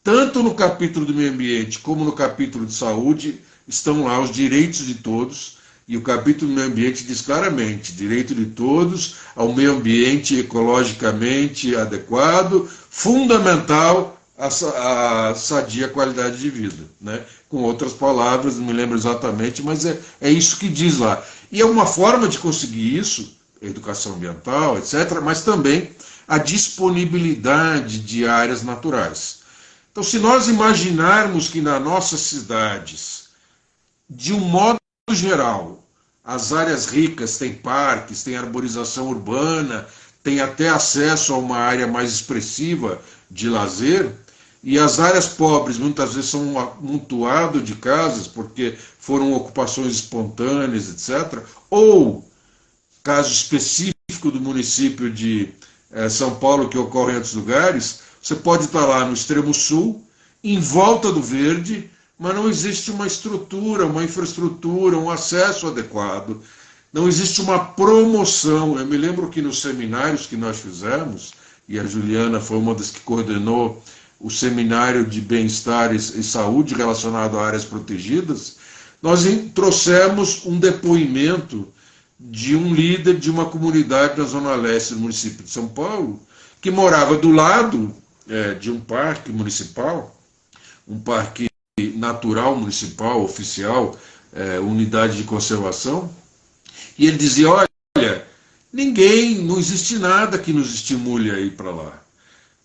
tanto no capítulo do meio ambiente como no capítulo de saúde, estão lá os direitos de todos, e o capítulo do meio ambiente diz claramente, direito de todos ao meio ambiente ecologicamente adequado, fundamental a sadia qualidade de vida, né? Com outras palavras, não me lembro exatamente, mas é isso que diz lá. E é uma forma de conseguir isso, educação ambiental, etc., mas também a disponibilidade de áreas naturais. Então, se nós imaginarmos que nas nossas cidades, de um modo geral, as áreas ricas têm parques, têm arborização urbana, têm até acesso a uma área mais expressiva de lazer, E as áreas pobres muitas vezes são um amontoado de casas, porque foram ocupações espontâneas, etc. Ou, caso específico do município de São Paulo, que ocorre em outros lugares, você pode estar lá no extremo sul, em volta do verde, mas não existe uma estrutura, uma infraestrutura, um acesso adequado, não existe uma promoção. Eu me lembro que nos seminários que nós fizemos, e a Juliana foi uma das que coordenou o seminário de bem-estar e saúde relacionado a áreas protegidas, nós trouxemos um depoimento de um líder de uma comunidade na Zona Leste do município de São Paulo, que morava do lado de um parque municipal, um parque natural municipal, oficial, unidade de conservação, e ele dizia, olha, não existe nada que nos estimule a ir para lá.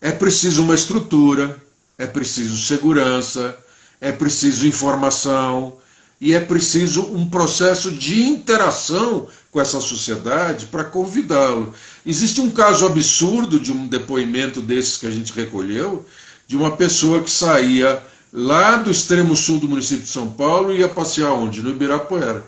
É preciso uma estrutura, é preciso segurança, é preciso informação e é preciso um processo de interação com essa sociedade para convidá-lo. Existe um caso absurdo de um depoimento desses que a gente recolheu, de uma pessoa que saía lá do extremo sul do município de São Paulo e ia passear onde? No Ibirapuera.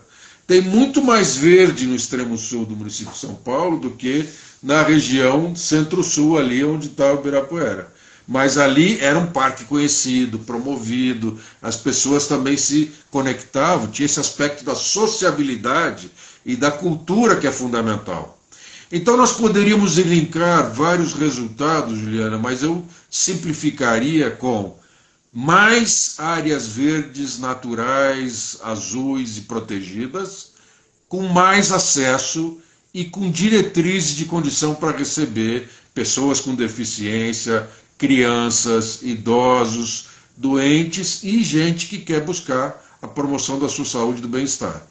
Tem muito mais verde no extremo sul do município de São Paulo do que na região centro-sul, ali onde está o Ibirapuera. Mas ali era um parque conhecido, promovido, as pessoas também se conectavam, tinha esse aspecto da sociabilidade e da cultura que é fundamental. Então nós poderíamos elencar vários resultados, Juliana, mas eu simplificaria com mais áreas verdes, naturais, azuis e protegidas, com mais acesso e com diretrizes de condição para receber pessoas com deficiência, crianças, idosos, doentes e gente que quer buscar a promoção da sua saúde e do bem-estar.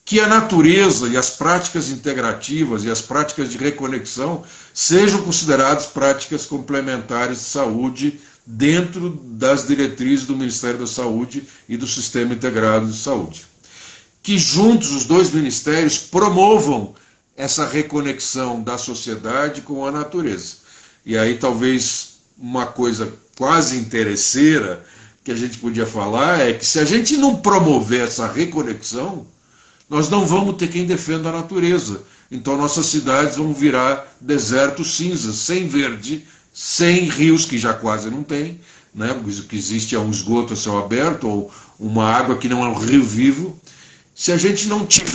Que a natureza e as práticas integrativas e as práticas de reconexão sejam consideradas práticas complementares de saúde dentro das diretrizes do Ministério da Saúde e do Sistema Integrado de Saúde. Que juntos os dois ministérios promovam essa reconexão da sociedade com a natureza. E aí talvez uma coisa quase interesseira que a gente podia falar é que se a gente não promover essa reconexão, nós não vamos ter quem defenda a natureza. Então nossas cidades vão virar desertos cinzas, sem verde, sem rios, que já quase não tem, né? O que existe é um esgoto a céu aberto, ou uma água que não é um rio vivo. Se a gente não tiver,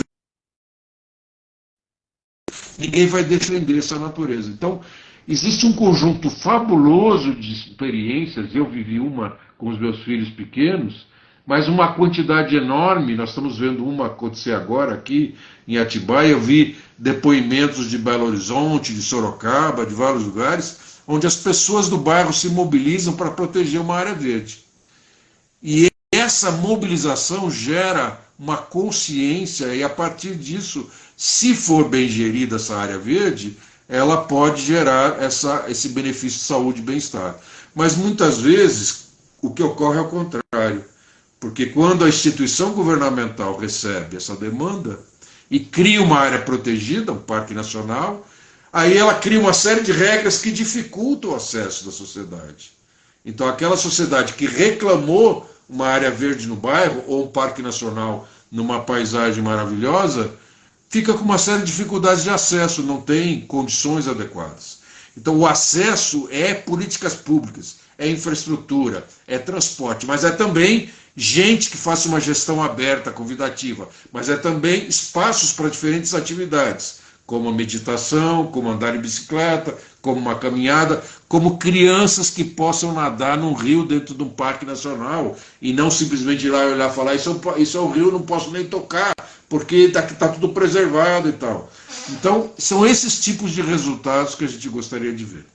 ninguém vai defender essa natureza. Então, existe um conjunto fabuloso de experiências, eu vivi uma com os meus filhos pequenos, mas uma quantidade enorme, nós estamos vendo uma acontecer agora aqui em Atibaia, eu vi depoimentos de Belo Horizonte, de Sorocaba, de vários lugares, onde as pessoas do bairro se mobilizam para proteger uma área verde. E essa mobilização gera uma consciência e, a partir disso, se for bem gerida essa área verde, ela pode gerar esse benefício de saúde e bem-estar. Mas, muitas vezes, o que ocorre é o contrário. Porque quando a instituição governamental recebe essa demanda e cria uma área protegida, um parque nacional, aí ela cria uma série de regras que dificultam o acesso da sociedade. Então, aquela sociedade que reclamou uma área verde no bairro ou um parque nacional numa paisagem maravilhosa, fica com uma série de dificuldades de acesso, não tem condições adequadas. Então, o acesso é políticas públicas, é infraestrutura, é transporte, mas é também gente que faça uma gestão aberta, convidativa, mas é também espaços para diferentes atividades, como a meditação, como andar em bicicleta, como uma caminhada, como crianças que possam nadar num rio dentro de um parque nacional e não simplesmente ir lá olhar e falar isso é um rio, não posso nem tocar, porque está tudo preservado e tal. Então, são esses tipos de resultados que a gente gostaria de ver.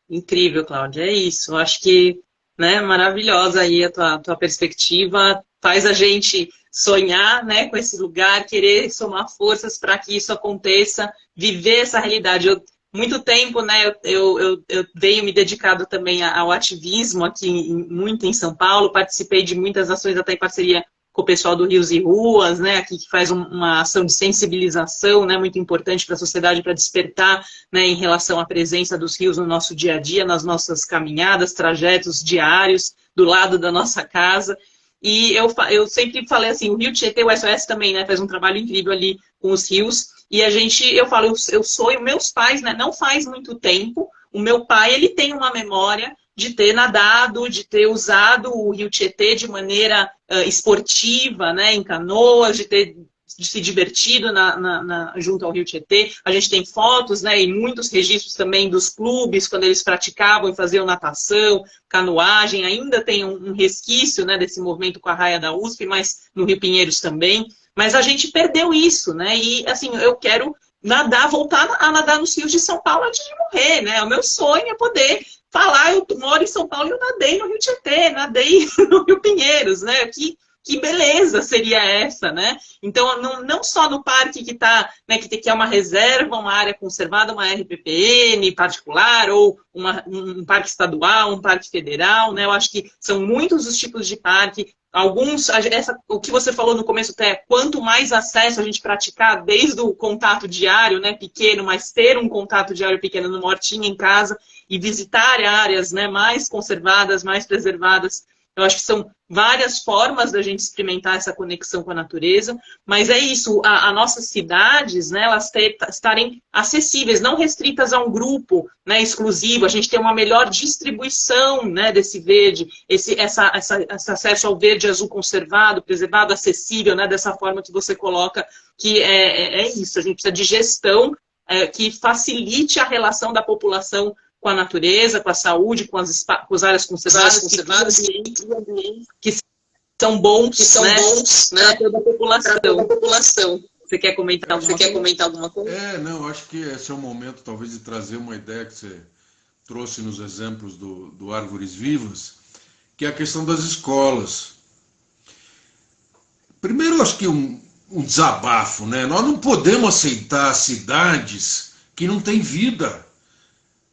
Incrível, Cláudia, é isso. Eu acho que, né, maravilhosa aí a tua perspectiva, faz a gente sonhar, né, com esse lugar, querer somar forças para que isso aconteça, viver essa realidade. Muito tempo, né, eu tenho me dedicado também ao ativismo aqui muito em São Paulo, participei de muitas ações até em parceria com o pessoal do Rios e Ruas, né, aqui que faz uma ação de sensibilização, né, muito importante para a sociedade, para despertar, né, em relação à presença dos rios no nosso dia a dia, nas nossas caminhadas, trajetos diários, do lado da nossa casa. E eu sempre falei assim, o Rio Tietê, o SOS também, né, faz um trabalho incrível ali com os rios. E eu falo, eu sonho, meus pais, né, não faz muito tempo, o meu pai, ele tem uma memória de ter nadado, de ter usado o Rio Tietê de maneira esportiva, né, em canoas, de se divertido junto ao Rio Tietê. A gente tem fotos, né, e muitos registros também dos clubes, quando eles praticavam e faziam natação, canoagem. Ainda tem um resquício, né, desse movimento com a raia da USP, mas no Rio Pinheiros também. Mas a gente perdeu isso, né? E, assim, eu quero voltar a nadar nos rios de São Paulo antes de morrer, né? O meu sonho é poder falar, eu moro em São Paulo e eu nadei no Rio Tietê, nadei no Rio Pinheiros, né? Que beleza seria essa, né? Então, não só no parque que tá, né, que é uma reserva, uma área conservada, uma RPPN particular, ou um parque estadual, um parque federal, né? Eu acho que são muitos os tipos de parque. O que você falou no começo, até quanto mais acesso a gente praticar, desde o contato diário, né, pequeno, mas ter um contato diário pequeno numa hortinha em casa e visitar áreas, né, mais conservadas, mais preservadas. Eu acho que são várias formas da gente experimentar essa conexão com a natureza, mas é isso, as nossas cidades, né, elas estarem acessíveis, não restritas a um grupo, né, exclusivo, a gente tem uma melhor distribuição, né, desse verde, esse acesso ao verde azul conservado, preservado, acessível, né, dessa forma que você coloca, que é isso, a gente precisa de gestão que facilite a relação da população com a natureza, com a saúde, com as áreas conservadas, que são bons, né, para toda a população. Você quer comentar alguma coisa? Não, acho que esse é o momento, talvez, de trazer uma ideia que você trouxe nos exemplos do Árvores Vivas, que é a questão das escolas. Primeiro, acho que um desabafo, né? Nós não podemos aceitar cidades que não têm vida.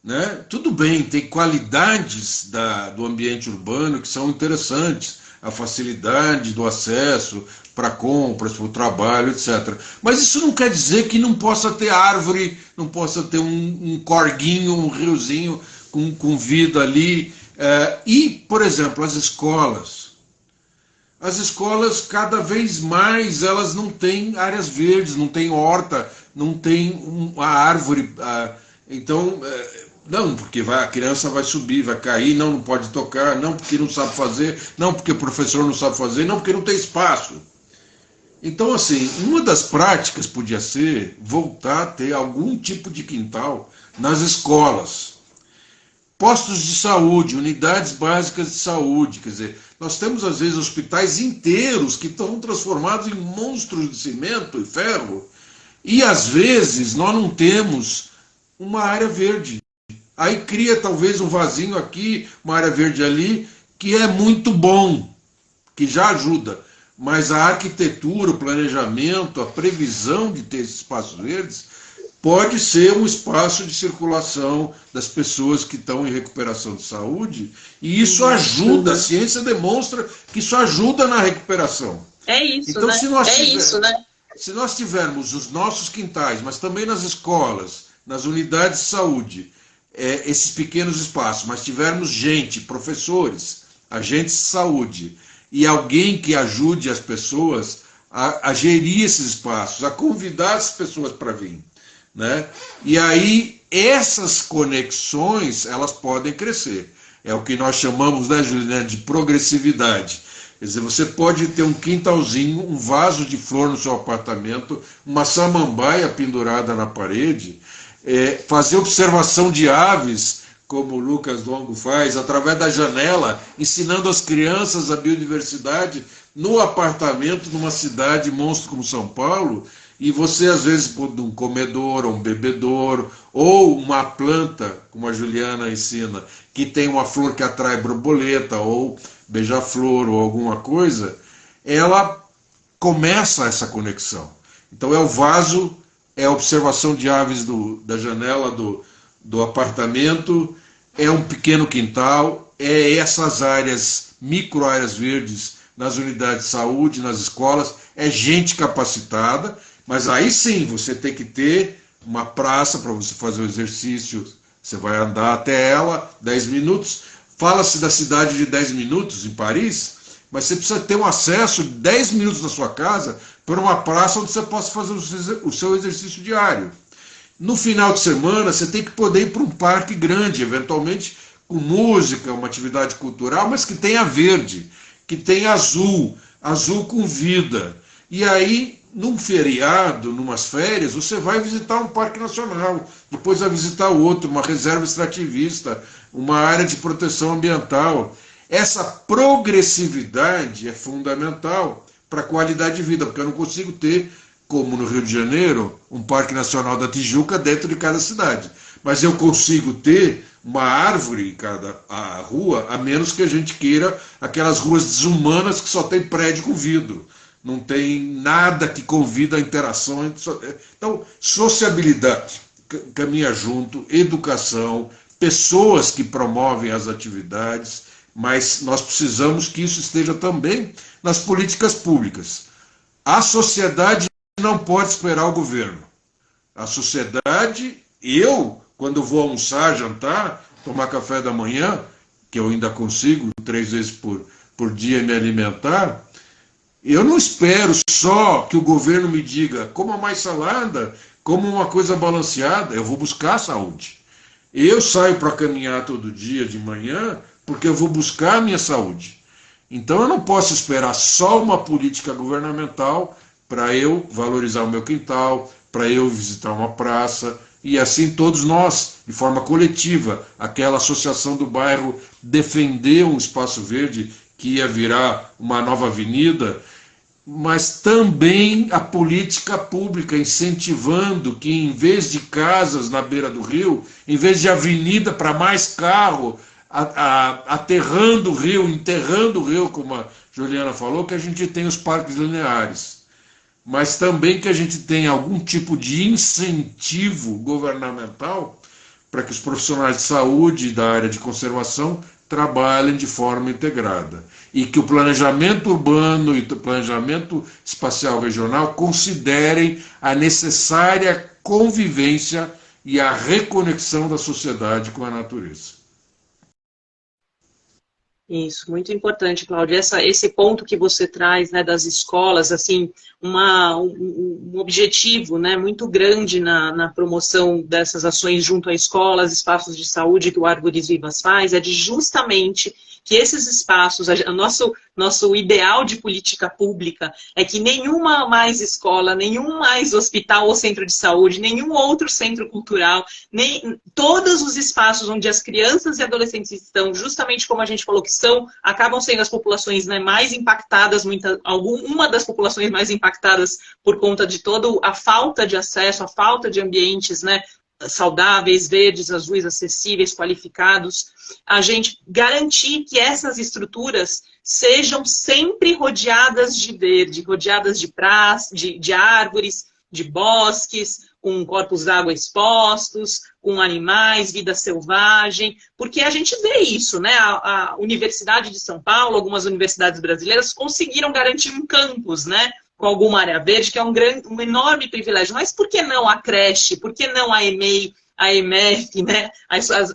Né? Tudo bem, tem qualidades do ambiente urbano que são interessantes, a facilidade do acesso para compras, para o trabalho, etc. Mas isso não quer dizer que não possa ter árvore, não possa ter um corguinho, um riozinho com vida ali. E, por exemplo, as escolas. As escolas, cada vez mais, elas não têm áreas verdes, não têm horta, não tem a árvore. Então... Não, porque a criança vai subir, vai cair, não pode tocar, não porque não sabe fazer, não porque o professor não sabe fazer, não porque não tem espaço. Então, assim, uma das práticas podia ser voltar a ter algum tipo de quintal nas escolas. Postos de saúde, unidades básicas de saúde, quer dizer, nós temos às vezes hospitais inteiros que estão transformados em monstros de cimento e ferro, e às vezes nós não temos uma área verde. Aí cria talvez um vasinho aqui, uma área verde ali, que é muito bom, que já ajuda. Mas a arquitetura, o planejamento, a previsão de ter esses espaços verdes, pode ser um espaço de circulação das pessoas que estão em recuperação de saúde, e isso ajuda, a ciência demonstra que isso ajuda na recuperação. É isso, então, né? Se nós tivermos os nossos quintais, mas também nas escolas, nas unidades de saúde, esses pequenos espaços, mas tivermos gente, professores, agentes de saúde e alguém que ajude as pessoas a gerir esses espaços, a convidar as pessoas para vir, né? E aí essas conexões, elas podem crescer. É o que nós chamamos, né, Juliana, de progressividade. Quer dizer, você pode ter um quintalzinho, um vaso de flor no seu apartamento, uma samambaia pendurada na parede, fazer observação de aves, como o Lucas Longo faz, através da janela, ensinando as crianças a biodiversidade no apartamento numa cidade monstro como São Paulo, e você às vezes pode um comedouro, um bebedouro, ou uma planta, como a Juliana ensina, que tem uma flor que atrai borboleta, ou beija-flor, ou alguma coisa, ela começa essa conexão. Então é o vaso, é a observação de aves da janela do apartamento, é um pequeno quintal, é essas áreas, micro-áreas verdes nas unidades de saúde, nas escolas, é gente capacitada, mas aí sim você tem que ter uma praça para você fazer o exercício, você vai andar até ela, 10 minutos. Fala-se da cidade de 10 minutos em Paris, mas você precisa ter um acesso de 10 minutos da sua casa para uma praça onde você possa fazer o seu exercício diário. No final de semana, você tem que poder ir para um parque grande, eventualmente com música, uma atividade cultural, mas que tenha verde, que tenha azul, azul com vida. E aí, num feriado, numas férias, você vai visitar um parque nacional, depois vai visitar outro, uma reserva extrativista, uma área de proteção ambiental. Essa progressividade é fundamental para a qualidade de vida, porque eu não consigo ter, como no Rio de Janeiro, um Parque Nacional da Tijuca dentro de cada cidade. Mas eu consigo ter uma árvore em cada rua, a menos que a gente queira aquelas ruas desumanas que só tem prédio com vidro. Não tem nada que convida a interação. Então, sociabilidade caminha junto, educação, pessoas que promovem as atividades, mas nós precisamos que isso esteja também nas políticas públicas. A sociedade não pode esperar o governo. A sociedade, quando vou almoçar, jantar, tomar café da manhã, que eu ainda consigo 3 vezes por dia me alimentar, eu não espero só que o governo me diga coma mais salada, como uma coisa balanceada, eu vou buscar a saúde. Eu saio para caminhar todo dia de manhã porque eu vou buscar a minha saúde. Então eu não posso esperar só uma política governamental para eu valorizar o meu quintal, para eu visitar uma praça, e assim todos nós, de forma coletiva, aquela associação do bairro defender um espaço verde que ia virar uma nova avenida, mas também a política pública incentivando que, em vez de casas na beira do rio, em vez de avenida para mais carro, aterrando o rio, enterrando o rio, como a Juliana falou, que a gente tem os parques lineares. Mas também que a gente tenha algum tipo de incentivo governamental para que os profissionais de saúde e da área de conservação trabalhem de forma integrada. E que o planejamento urbano e o planejamento espacial regional considerem a necessária convivência e a reconexão da sociedade com a natureza. Isso, muito importante, Cláudia. Esse ponto que você traz, né, das escolas, assim, um objetivo, né, muito grande na promoção dessas ações junto a escolas, espaços de saúde que o Árvores Vivas faz, é de justamente que esses espaços, nosso ideal de política pública é que nenhuma mais escola, nenhum mais hospital ou centro de saúde, nenhum outro centro cultural, nem todos os espaços onde as crianças e adolescentes estão, justamente como a gente falou que acabam sendo as populações, né, mais impactadas, uma das populações mais impactadas por conta de toda a falta de acesso, a falta de ambientes, né, saudáveis, verdes, azuis, acessíveis, qualificados, a gente garantir que essas estruturas sejam sempre rodeadas de verde, rodeadas de de árvores, de bosques, com corpos d'água expostos, com animais, vida selvagem, porque a gente vê isso, né? A Universidade de São Paulo, algumas universidades brasileiras conseguiram garantir um campus, né? Com alguma área verde, que é um enorme privilégio. Mas por que não a creche? Por que não a EMEI, a EMEF, né?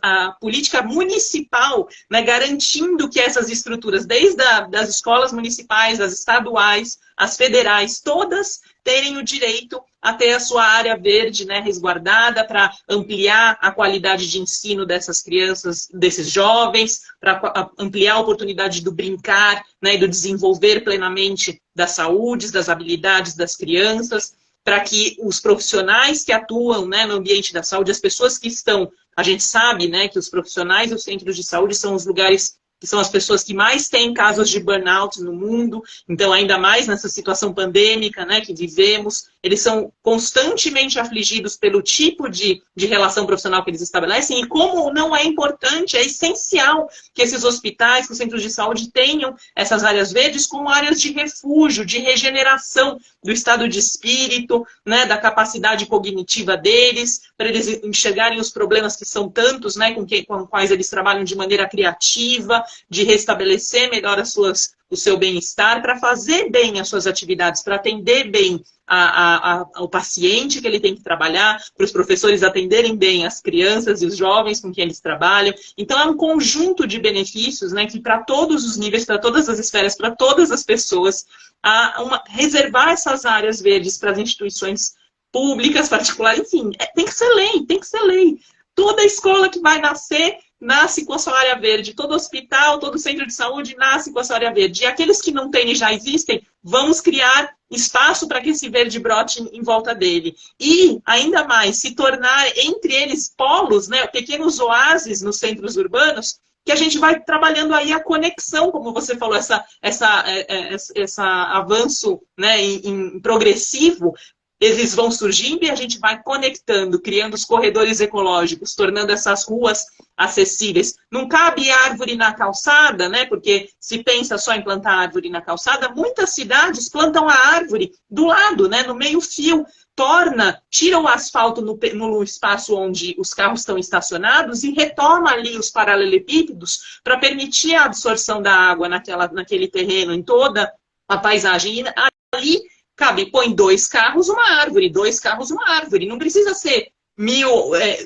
A política municipal, né? Garantindo que essas estruturas, desde das escolas municipais, as estaduais, as federais, todas terem o direito a ter a sua área verde, né, resguardada, para ampliar a qualidade de ensino dessas crianças, desses jovens, para ampliar a oportunidade do brincar, né, e do desenvolver plenamente das saúdes, das habilidades das crianças, para que os profissionais que atuam, né, no ambiente da saúde, as pessoas que estão, a gente sabe, né, que os profissionais dos centros de saúde são os lugares que são as pessoas que mais têm casos de burnout no mundo, então ainda mais nessa situação pandêmica, né, que vivemos, eles são constantemente afligidos pelo tipo de relação profissional que eles estabelecem, e como não é importante, é essencial que esses hospitais, que os centros de saúde tenham essas áreas verdes como áreas de refúgio, de regeneração do estado de espírito, né, da capacidade cognitiva deles, para eles enxergarem os problemas que são tantos, né, com quais eles trabalham de maneira criativa, de restabelecer melhor as suas o seu bem-estar, para fazer bem as suas atividades, para atender bem ao paciente que ele tem que trabalhar, para os professores atenderem bem as crianças e os jovens com quem eles trabalham. Então, é um conjunto de benefícios, né, que para todos os níveis, para todas as esferas, para todas as pessoas, reservar essas áreas verdes para as instituições públicas, particulares, enfim, tem que ser lei, tem que ser lei. Toda escola que vai nascer, nasce com a sua área verde. Todo hospital, todo centro de saúde nasce com a sua área verde. E aqueles que não têm e já existem, vamos criar espaço para que esse verde brote em volta dele. E, ainda mais, se tornar entre eles polos, né, pequenos oásis nos centros urbanos, que a gente vai trabalhando aí a conexão, como você falou, esse avanço, né, em progressivo. Eles vão surgindo e a gente vai conectando, criando os corredores ecológicos, tornando essas ruas acessíveis. Não cabe árvore na calçada, né? Porque se pensa só em plantar árvore na calçada, muitas cidades plantam a árvore do lado, né? No meio-fio, tira o asfalto no espaço onde os carros estão estacionados e retoma ali os paralelepípedos para permitir a absorção da água naquele terreno, em toda a paisagem. E ali cabe, põe 2 carros, uma árvore, 2 carros, uma árvore. Não precisa ser 1000,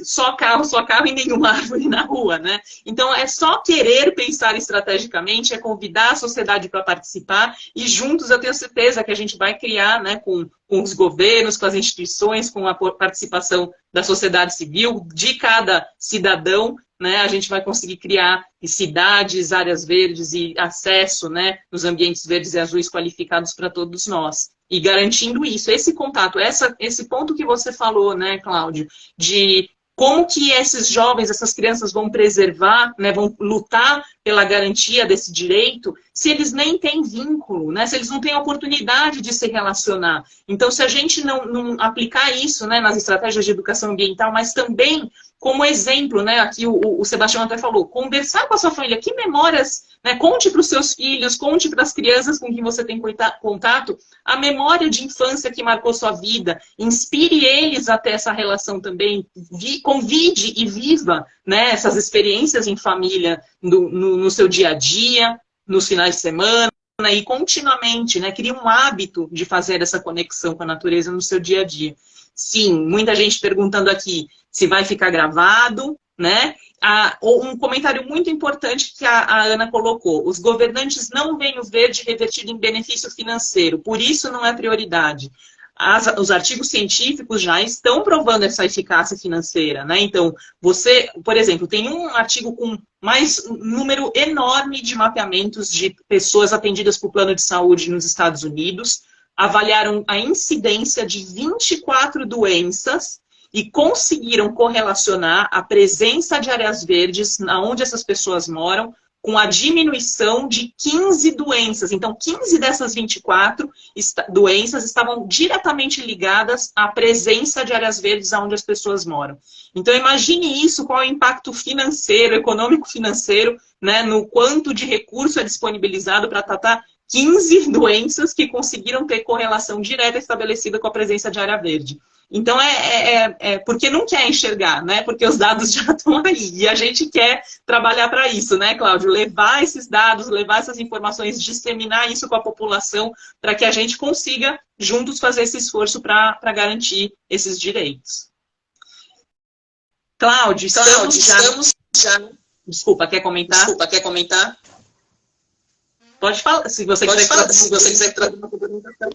só carro e nenhuma árvore na rua, né? Então, é só querer pensar estrategicamente, é convidar a sociedade para participar e juntos eu tenho certeza que a gente vai criar, né, com os governos, com as instituições, com a participação da sociedade civil, de cada cidadão, né, a gente vai conseguir criar cidades, áreas verdes e acesso, né, nos ambientes verdes e azuis qualificados para todos nós. E garantindo isso, esse contato, esse ponto que você falou, né, Cláudio, de como que esses jovens, essas crianças vão preservar, né, vão lutar pela garantia desse direito, se eles nem têm vínculo, né, se eles não têm oportunidade de se relacionar. Então, se a gente não aplicar isso, né, nas estratégias de educação ambiental, mas também como exemplo, né, aqui o Sebastião até falou, conversar com a sua família, que memórias, né, conte para os seus filhos, conte para as crianças com quem você tem contato, a memória de infância que marcou sua vida, inspire eles a ter essa relação também, convide e viva, né, essas experiências em família no seu dia a dia, nos finais de semana, e continuamente, né, crie um hábito de fazer essa conexão com a natureza no seu dia a dia. Sim, muita gente perguntando aqui se vai ficar gravado, né? Um comentário muito importante que a Ana colocou. Os governantes não veem o verde revertido em benefício financeiro, por isso não é prioridade. Os artigos científicos já estão provando essa eficácia financeira, né? Então, você, por exemplo, tem um artigo com um número enorme de mapeamentos de pessoas atendidas por plano de saúde nos Estados Unidos, avaliaram a incidência de 24 doenças e conseguiram correlacionar a presença de áreas verdes onde essas pessoas moram com a diminuição de 15 doenças. Então, 15 dessas 24 doenças estavam diretamente ligadas à presença de áreas verdes onde as pessoas moram. Então, imagine isso, qual é o impacto financeiro, econômico-financeiro, né, no quanto de recurso é disponibilizado para tratar 15 doenças que conseguiram ter correlação direta estabelecida com a presença de área verde. Então, porque não quer enxergar, né? Porque os dados já estão aí. E a gente quer trabalhar para isso, né, Cláudio? Levar esses dados, levar essas informações, disseminar isso com a população, para que a gente consiga, juntos, fazer esse esforço para garantir esses direitos. Cláudio, estamos já... Desculpa, quer comentar? Pode falar, se você quiser trazer uma complementação.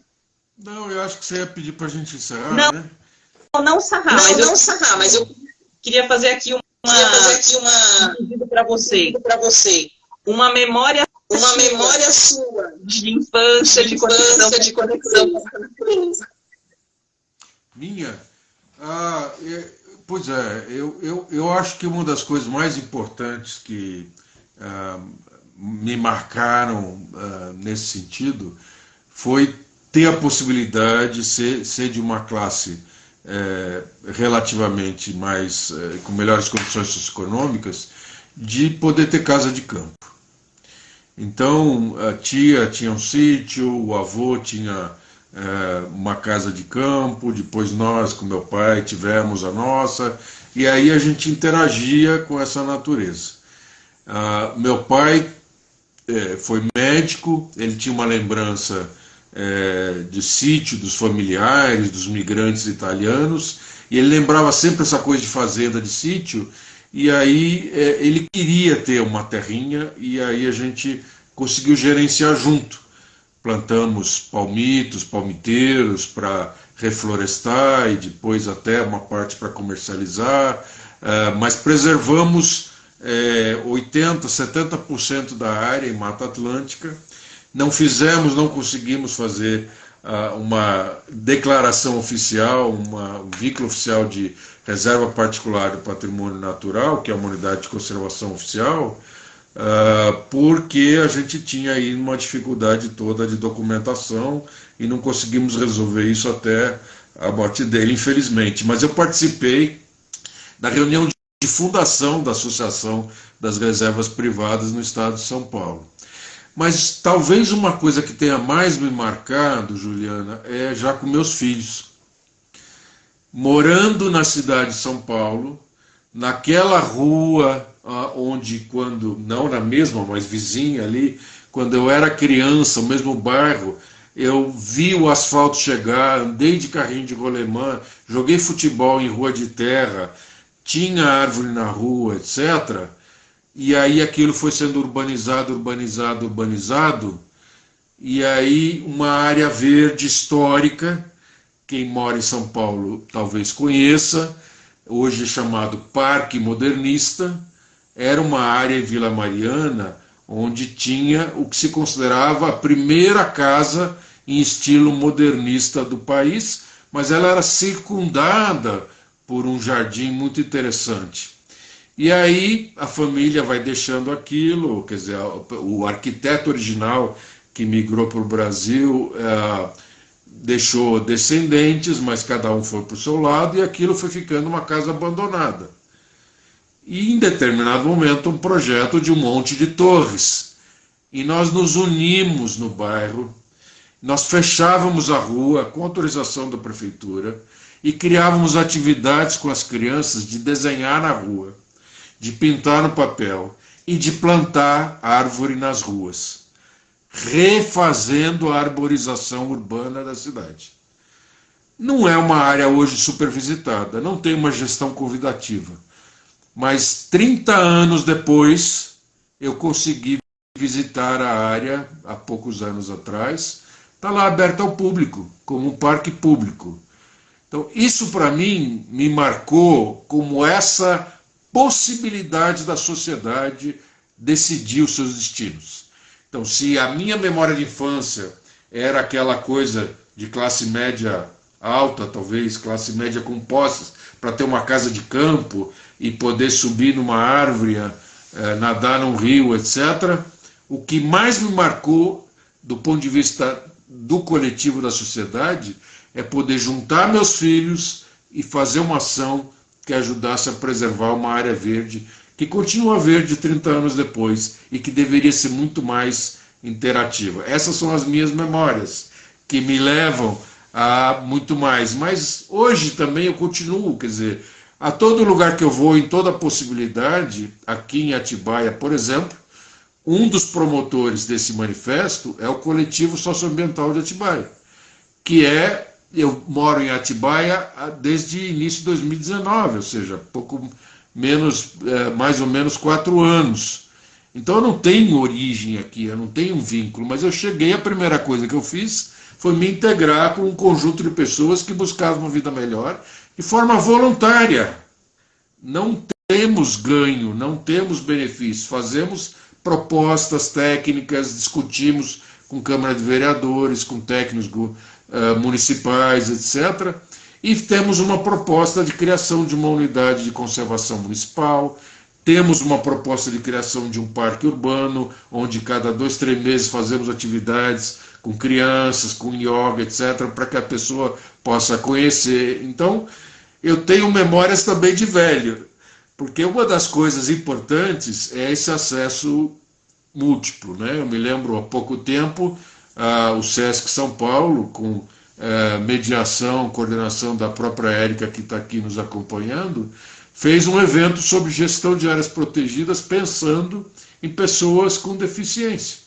Não, eu acho que você ia pedir para a gente encerrar, né? Não sarrar, mas eu queria fazer aqui um pedido para você. Uma memória sua de infância, de conexão. Minha? Pois é, eu acho que uma das coisas mais importantes que me marcaram nesse sentido foi ter a possibilidade de ser de uma classe relativamente mais, com melhores condições socioeconômicas, de poder ter casa de campo. Então, a tia tinha um sítio, o avô tinha uma casa de campo, depois nós, com meu pai, tivemos a nossa, e aí a gente interagia com essa natureza. Meu pai foi médico, ele tinha uma lembrança de sítio, dos familiares, dos migrantes italianos, e ele lembrava sempre essa coisa de fazenda, de sítio, e aí ele queria ter uma terrinha, e aí a gente conseguiu gerenciar junto. Plantamos palmitos, palmiteiros para reflorestar e depois até uma parte para comercializar, mas preservamos 80%, 70% da área em Mata Atlântica. Não conseguimos fazer uma declaração oficial, um vínculo oficial de reserva particular do patrimônio natural, que é uma unidade de conservação oficial, porque a gente tinha aí uma dificuldade toda de documentação e não conseguimos resolver isso até a morte dele, infelizmente. Mas eu participei da reunião de fundação da Associação das Reservas Privadas no estado de São Paulo. Mas talvez uma coisa que tenha mais me marcado, Juliana, é já com meus filhos. Morando na cidade de São Paulo, naquela rua onde, quando, não na mesma, mas vizinha ali, quando eu era criança, o mesmo bairro, eu vi o asfalto chegar, andei de carrinho de rolemã, joguei futebol em rua de terra, tinha árvore na rua, etc. E aí aquilo foi sendo urbanizado, urbanizado, urbanizado, e aí uma área verde histórica, quem mora em São Paulo talvez conheça, hoje chamado Parque Modernista, era uma área em Vila Mariana onde tinha o que se considerava a primeira casa em estilo modernista do país, mas ela era circundada por um jardim muito interessante. E aí a família vai deixando aquilo, quer dizer, o arquiteto original que migrou para o Brasil deixou descendentes, mas cada um foi para o seu lado, e aquilo foi ficando uma casa abandonada. E em determinado momento um projeto de um monte de torres. E nós nos unimos no bairro, nós fechávamos a rua com autorização da prefeitura e criávamos atividades com as crianças de desenhar na rua, de pintar no papel e de plantar árvore nas ruas, refazendo a arborização urbana da cidade. Não é uma área hoje supervisitada, não tem uma gestão convidativa, mas 30 anos depois eu consegui visitar a área, há poucos anos atrás, está lá aberta ao público, como um parque público. Então isso para mim me marcou como essa possibilidade da sociedade decidir os seus destinos. Então, se a minha memória de infância era aquela coisa de classe média alta, talvez classe média com posses, para ter uma casa de campo e poder subir numa árvore, nadar num rio, etc., o que mais me marcou do ponto de vista do coletivo da sociedade é poder juntar meus filhos e fazer uma ação que ajudasse a preservar uma área verde, que continua verde 30 anos depois e que deveria ser muito mais interativa. Essas são as minhas memórias, que me levam a muito mais. Mas hoje também eu continuo, quer dizer, a todo lugar que eu vou, em toda possibilidade, aqui em Atibaia, por exemplo, um dos promotores desse manifesto é o Coletivo Socioambiental de Atibaia, que eu moro em Atibaia desde início de 2019, ou seja, pouco menos, mais ou menos 4 anos. Então eu não tenho origem aqui, eu não tenho um vínculo, mas eu cheguei, a primeira coisa que eu fiz foi me integrar com um conjunto de pessoas que buscavam uma vida melhor de forma voluntária. Não temos ganho, não temos benefício, fazemos propostas técnicas, discutimos com Câmara de Vereadores, com técnicos municipais, etc. E temos uma proposta de criação de uma unidade de conservação municipal, temos uma proposta de criação de um parque urbano, onde cada 2, 3 meses fazemos atividades com crianças, com yoga, etc., para que a pessoa possa conhecer. Então, eu tenho memórias também de velho, porque uma das coisas importantes é esse acesso múltiplo, né? Eu me lembro, há pouco tempo, o Sesc São Paulo, com mediação, coordenação da própria Érica, que está aqui nos acompanhando, fez um evento sobre gestão de áreas protegidas, pensando em pessoas com deficiência.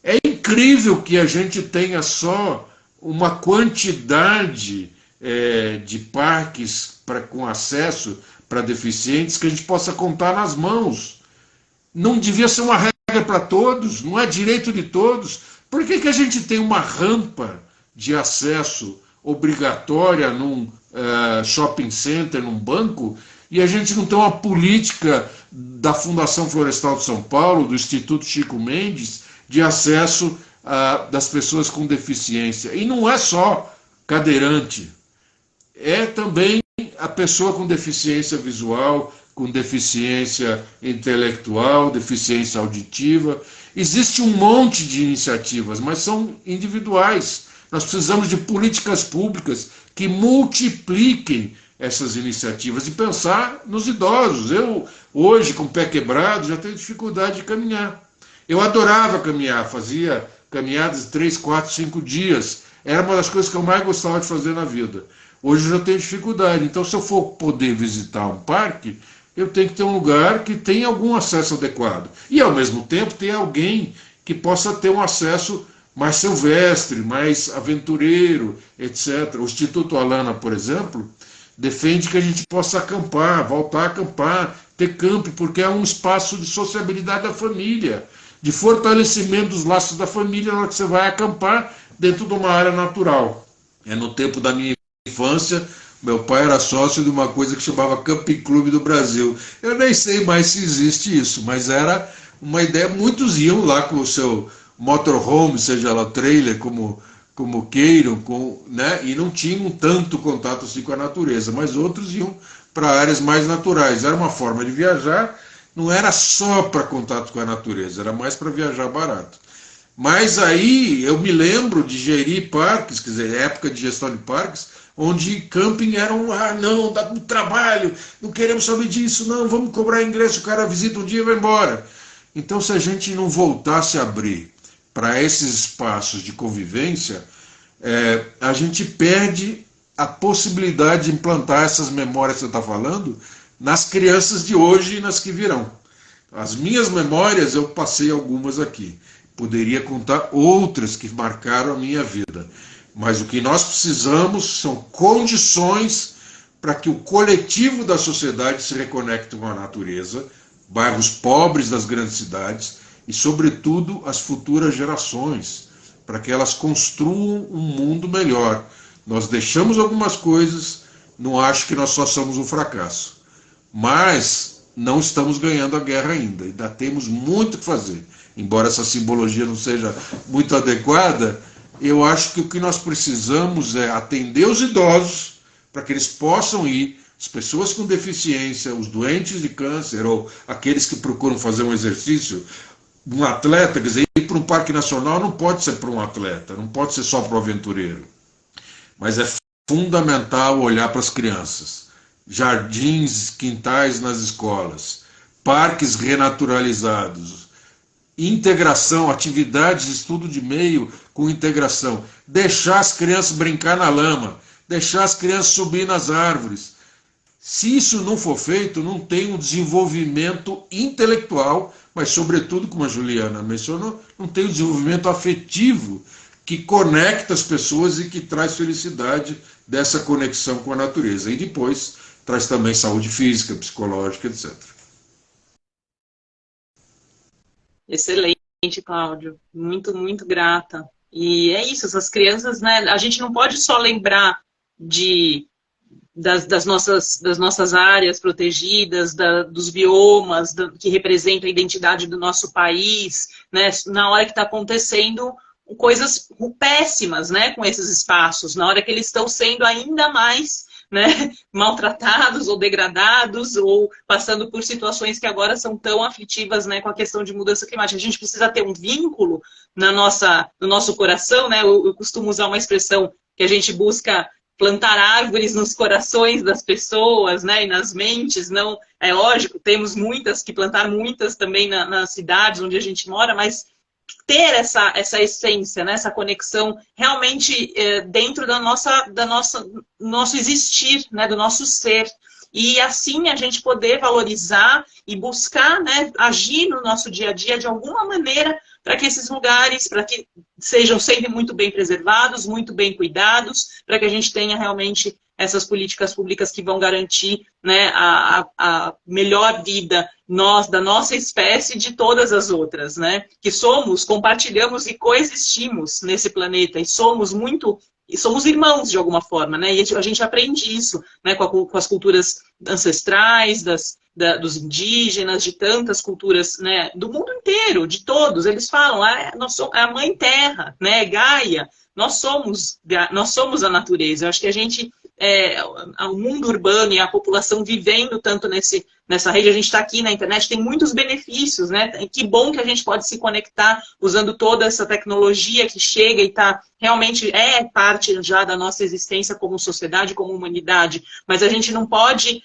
É incrível que a gente tenha só uma quantidade de parques com acesso para deficientes que a gente possa contar nas mãos. Não devia ser uma regra para todos, não é direito de todos. Por que a gente tem uma rampa de acesso obrigatória num shopping center, num banco, e a gente não tem uma política da Fundação Florestal de São Paulo, do Instituto Chico Mendes, de acesso das pessoas com deficiência? E não é só cadeirante, é também a pessoa com deficiência visual, com deficiência intelectual, deficiência auditiva. Existe um monte de iniciativas, mas são individuais. Nós precisamos de políticas públicas que multipliquem essas iniciativas e pensar nos idosos. Eu, hoje, com o pé quebrado, já tenho dificuldade de caminhar. Eu adorava caminhar, fazia caminhadas de 3, 4, 5 dias. Era uma das coisas que eu mais gostava de fazer na vida. Hoje eu já tenho dificuldade. Então, se eu for poder visitar um parque, eu tenho que ter um lugar que tenha algum acesso adequado. E, ao mesmo tempo, ter alguém que possa ter um acesso mais silvestre, mais aventureiro, etc. O Instituto Alana, por exemplo, defende que a gente possa acampar, voltar a acampar, ter campo, porque é um espaço de sociabilidade da família, de fortalecimento dos laços da família na hora que você vai acampar dentro de uma área natural. No tempo da minha infância, meu pai era sócio de uma coisa que chamava Camping Clube do Brasil. Eu nem sei mais se existe isso, mas era uma ideia. Muitos iam lá com o seu motorhome, seja lá trailer, como queiram, né? E não tinham tanto contato assim com a natureza, mas outros iam para áreas mais naturais. Era uma forma de viajar, não era só para contato com a natureza, era mais para viajar barato. Mas aí eu me lembro de gerir parques, quer dizer, época de gestão de parques, onde camping era não, dá muito trabalho, não queremos saber disso, não, vamos cobrar ingresso, o cara visita um dia e vai embora. Então, se a gente não voltasse a abrir para esses espaços de convivência, a gente perde a possibilidade de implantar essas memórias que você está falando nas crianças de hoje e nas que virão. As minhas memórias, eu passei algumas aqui. Poderia contar outras que marcaram a minha vida. Mas o que nós precisamos são condições para que o coletivo da sociedade se reconecte com a natureza, bairros pobres das grandes cidades e, sobretudo, as futuras gerações, para que elas construam um mundo melhor. Nós deixamos algumas coisas, não acho que nós só somos um fracasso. Mas não estamos ganhando a guerra ainda temos muito que fazer. Embora essa simbologia não seja muito adequada, eu acho que o que nós precisamos é atender os idosos para que eles possam ir, as pessoas com deficiência, os doentes de câncer ou aqueles que procuram fazer um exercício. Um atleta, quer dizer, ir para um parque nacional não pode ser para um atleta, não pode ser só para o aventureiro. Mas é fundamental olhar para as crianças. Jardins, quintais nas escolas, parques renaturalizados, integração, atividades de estudo de meio com integração, deixar as crianças brincar na lama, deixar as crianças subir nas árvores. Se isso não for feito, não tem um desenvolvimento intelectual, mas sobretudo, como a Juliana mencionou, não tem um desenvolvimento afetivo que conecta as pessoas e que traz felicidade dessa conexão com a natureza. E depois traz também saúde física, psicológica, etc. Excelente, Cláudio. Muito, muito grata. E é isso, essas crianças, né? A gente não pode só lembrar das nossas áreas protegidas, dos biomas que representam a identidade do nosso país, né? Na hora que está acontecendo coisas péssimas, né? Com esses espaços, na hora que eles estão sendo ainda mais, né, maltratados ou degradados ou passando por situações que agora são tão aflitivas, né, com a questão de mudança climática. A gente precisa ter um vínculo no nosso coração, né? Eu costumo usar uma expressão que a gente busca plantar árvores nos corações das pessoas, né, e nas mentes. Não, é lógico, temos que plantar muitas também nas cidades onde a gente mora, mas ter essa essência, né, essa conexão realmente dentro do nosso existir, né, do nosso ser. e assim a gente poder valorizar e buscar, né, agir no nosso dia a dia de alguma maneira para que esses lugares, para que sejam sempre muito bem preservados, muito bem cuidados, para que a gente tenha realmente essas políticas públicas que vão garantir, né, a melhor vida da nossa espécie e de todas as outras, né? Que compartilhamos e coexistimos nesse planeta e somos irmãos de alguma forma, né? E a gente aprende isso, né, com as culturas ancestrais, dos indígenas, de tantas culturas, né, do mundo inteiro, de todos. Eles falam, nós somos a mãe terra, né, Gaia, nós somos a natureza. Eu acho que a gente, o mundo urbano e a população vivendo tanto nessa rede, a gente está aqui na internet, tem muitos benefícios, né? Que bom que a gente pode se conectar usando toda essa tecnologia que chega e realmente é parte já da nossa existência como sociedade, como humanidade, mas a gente não pode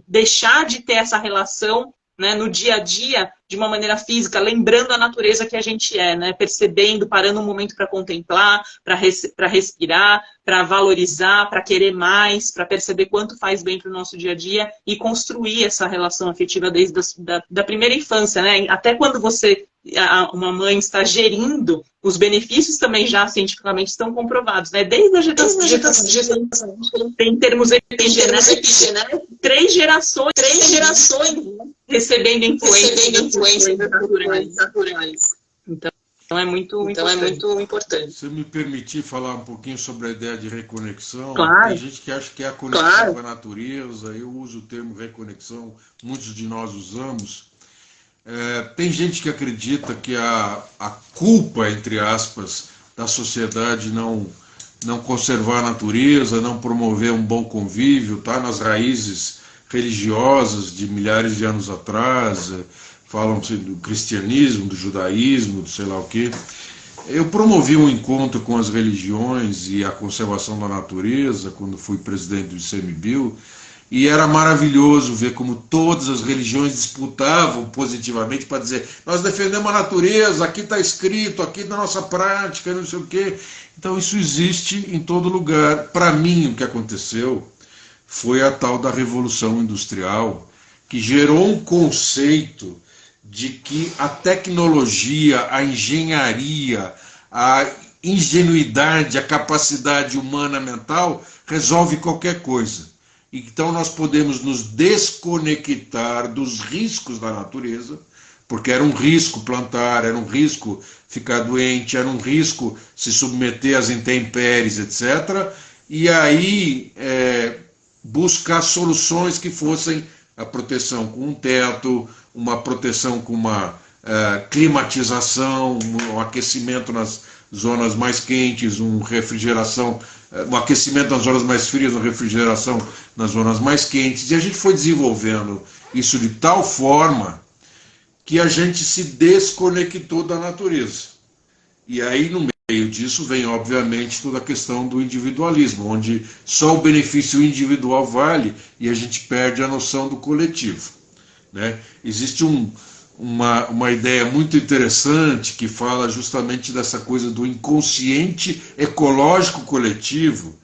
deixar de ter essa relação, né, no dia a dia, de uma maneira física, lembrando a natureza que a gente é, né, percebendo, parando um momento para contemplar, para respirar, para valorizar, para querer mais, para perceber quanto faz bem para o nosso dia a dia e construir essa relação afetiva desde da primeira infância, né? Até quando uma mãe está gerindo, os benefícios também já cientificamente estão comprovados, né? Desde a gestação, em termos epigenéticos, três gerações recebendo influências naturais. Então é muito importante. Se me permitir falar um pouquinho sobre a ideia de reconexão, claro. Tem gente que acha que é a conexão com a natureza, eu uso o termo reconexão, muitos de nós usamos. Tem gente que acredita que a culpa, entre aspas, da sociedade não conservar a natureza, não promover um bom convívio, está nas raízes religiosas de milhares de anos atrás, falam-se do cristianismo, do judaísmo, do sei lá o quê. Eu promovi um encontro com as religiões e a conservação da natureza quando fui presidente do ICMBio, e era maravilhoso ver como todas as religiões disputavam positivamente para dizer, nós defendemos a natureza, aqui está escrito, aqui na nossa prática, não sei o quê. Então isso existe em todo lugar. Para mim, o que aconteceu foi a tal da Revolução Industrial, que gerou um conceito de que a tecnologia, a engenharia, a ingenuidade, a capacidade humana mental resolve qualquer coisa. Então nós podemos nos desconectar dos riscos da natureza, porque era um risco plantar, era um risco ficar doente, era um risco se submeter às intempéries, etc. E aí buscar soluções que fossem a proteção com um teto, uma proteção com uma climatização, um aquecimento nas zonas mais quentes, um aquecimento nas zonas mais frias, uma refrigeração nas zonas mais quentes. E a gente foi desenvolvendo isso de tal forma que a gente se desconectou da natureza. E aí, no meio disso, vem, obviamente, toda a questão do individualismo, onde só o benefício individual vale e a gente perde a noção do coletivo, né? Existe uma ideia muito interessante que fala justamente dessa coisa do inconsciente ecológico coletivo,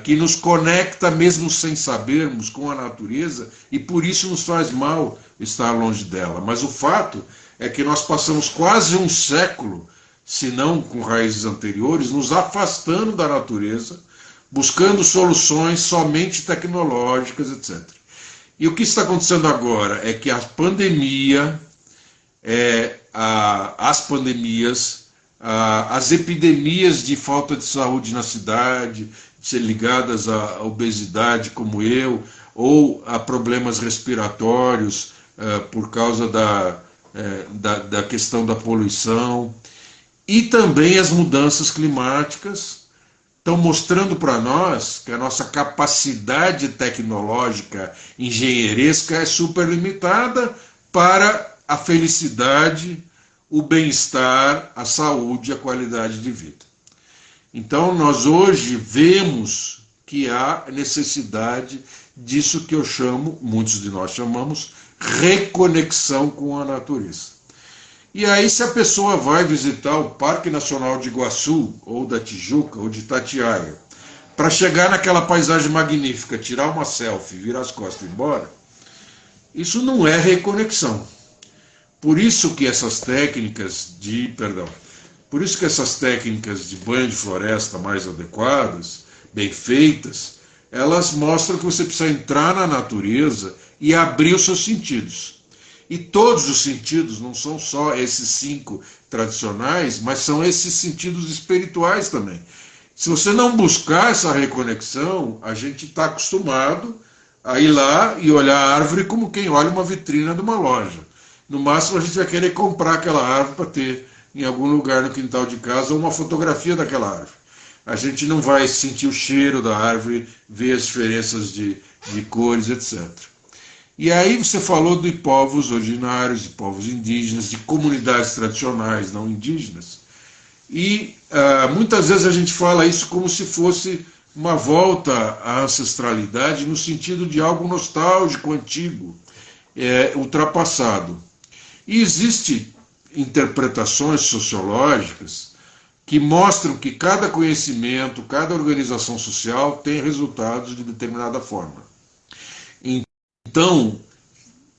que nos conecta mesmo sem sabermos com a natureza e por isso nos faz mal estar longe dela. Mas o fato é que nós passamos quase um século, se não com raízes anteriores, nos afastando da natureza, buscando soluções somente tecnológicas, etc. E o que está acontecendo agora é que a pandemia, as pandemias, as epidemias de falta de saúde na cidade, ligadas à obesidade como eu, ou a problemas respiratórios por causa da questão da poluição, e também as mudanças climáticas estão mostrando para nós que a nossa capacidade tecnológica engenheiresca é super limitada para a felicidade, o bem-estar, a saúde e a qualidade de vida. Então nós hoje vemos que há necessidade disso que eu chamo, muitos de nós chamamos, reconexão com a natureza. E aí, se a pessoa vai visitar o Parque Nacional de Iguaçu, ou da Tijuca, ou de Itatiaia, para chegar naquela paisagem magnífica, tirar uma selfie, virar as costas e ir embora, isso não é reconexão. Por isso que essas técnicas por isso que essas técnicas de banho de floresta mais adequadas, bem feitas, elas mostram que você precisa entrar na natureza e abrir os seus sentidos. E todos os sentidos, não são só esses 5 tradicionais, mas são esses sentidos espirituais também. Se você não buscar essa reconexão, a gente está acostumado a ir lá e olhar a árvore como quem olha uma vitrina de uma loja. No máximo a gente vai querer comprar aquela árvore para ter em algum lugar no quintal de casa uma fotografia daquela árvore. A gente não vai sentir o cheiro da árvore, ver as diferenças de cores, etc. E aí você falou de povos originários, de povos indígenas, de comunidades tradicionais não indígenas. E muitas vezes a gente fala isso como se fosse uma volta à ancestralidade no sentido de algo nostálgico, antigo, ultrapassado. E existem interpretações sociológicas que mostram que cada conhecimento, cada organização social tem resultados de determinada forma. Então,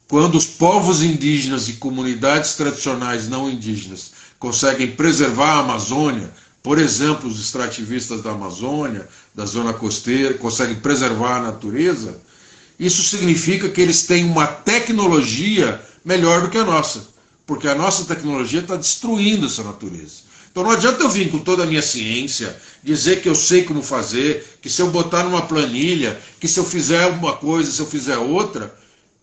quando os povos indígenas e comunidades tradicionais não indígenas conseguem preservar a Amazônia, por exemplo, os extrativistas da Amazônia, da zona costeira, conseguem preservar a natureza, isso significa que eles têm uma tecnologia melhor do que a nossa, porque a nossa tecnologia está destruindo essa natureza. Então não adianta eu vir com toda a minha ciência, dizer que eu sei como fazer, que se eu botar numa planilha, que se eu fizer uma coisa, se eu fizer outra.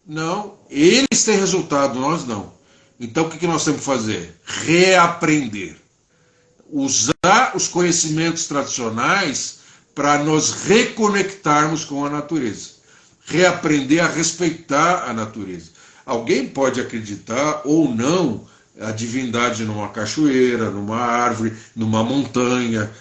Não, eles têm resultado, nós não. Então o que nós temos que fazer? Reaprender. Usar os conhecimentos tradicionais para nos reconectarmos com a natureza. Reaprender a respeitar a natureza. Alguém pode acreditar ou não a divindade numa cachoeira, numa árvore, numa montanha,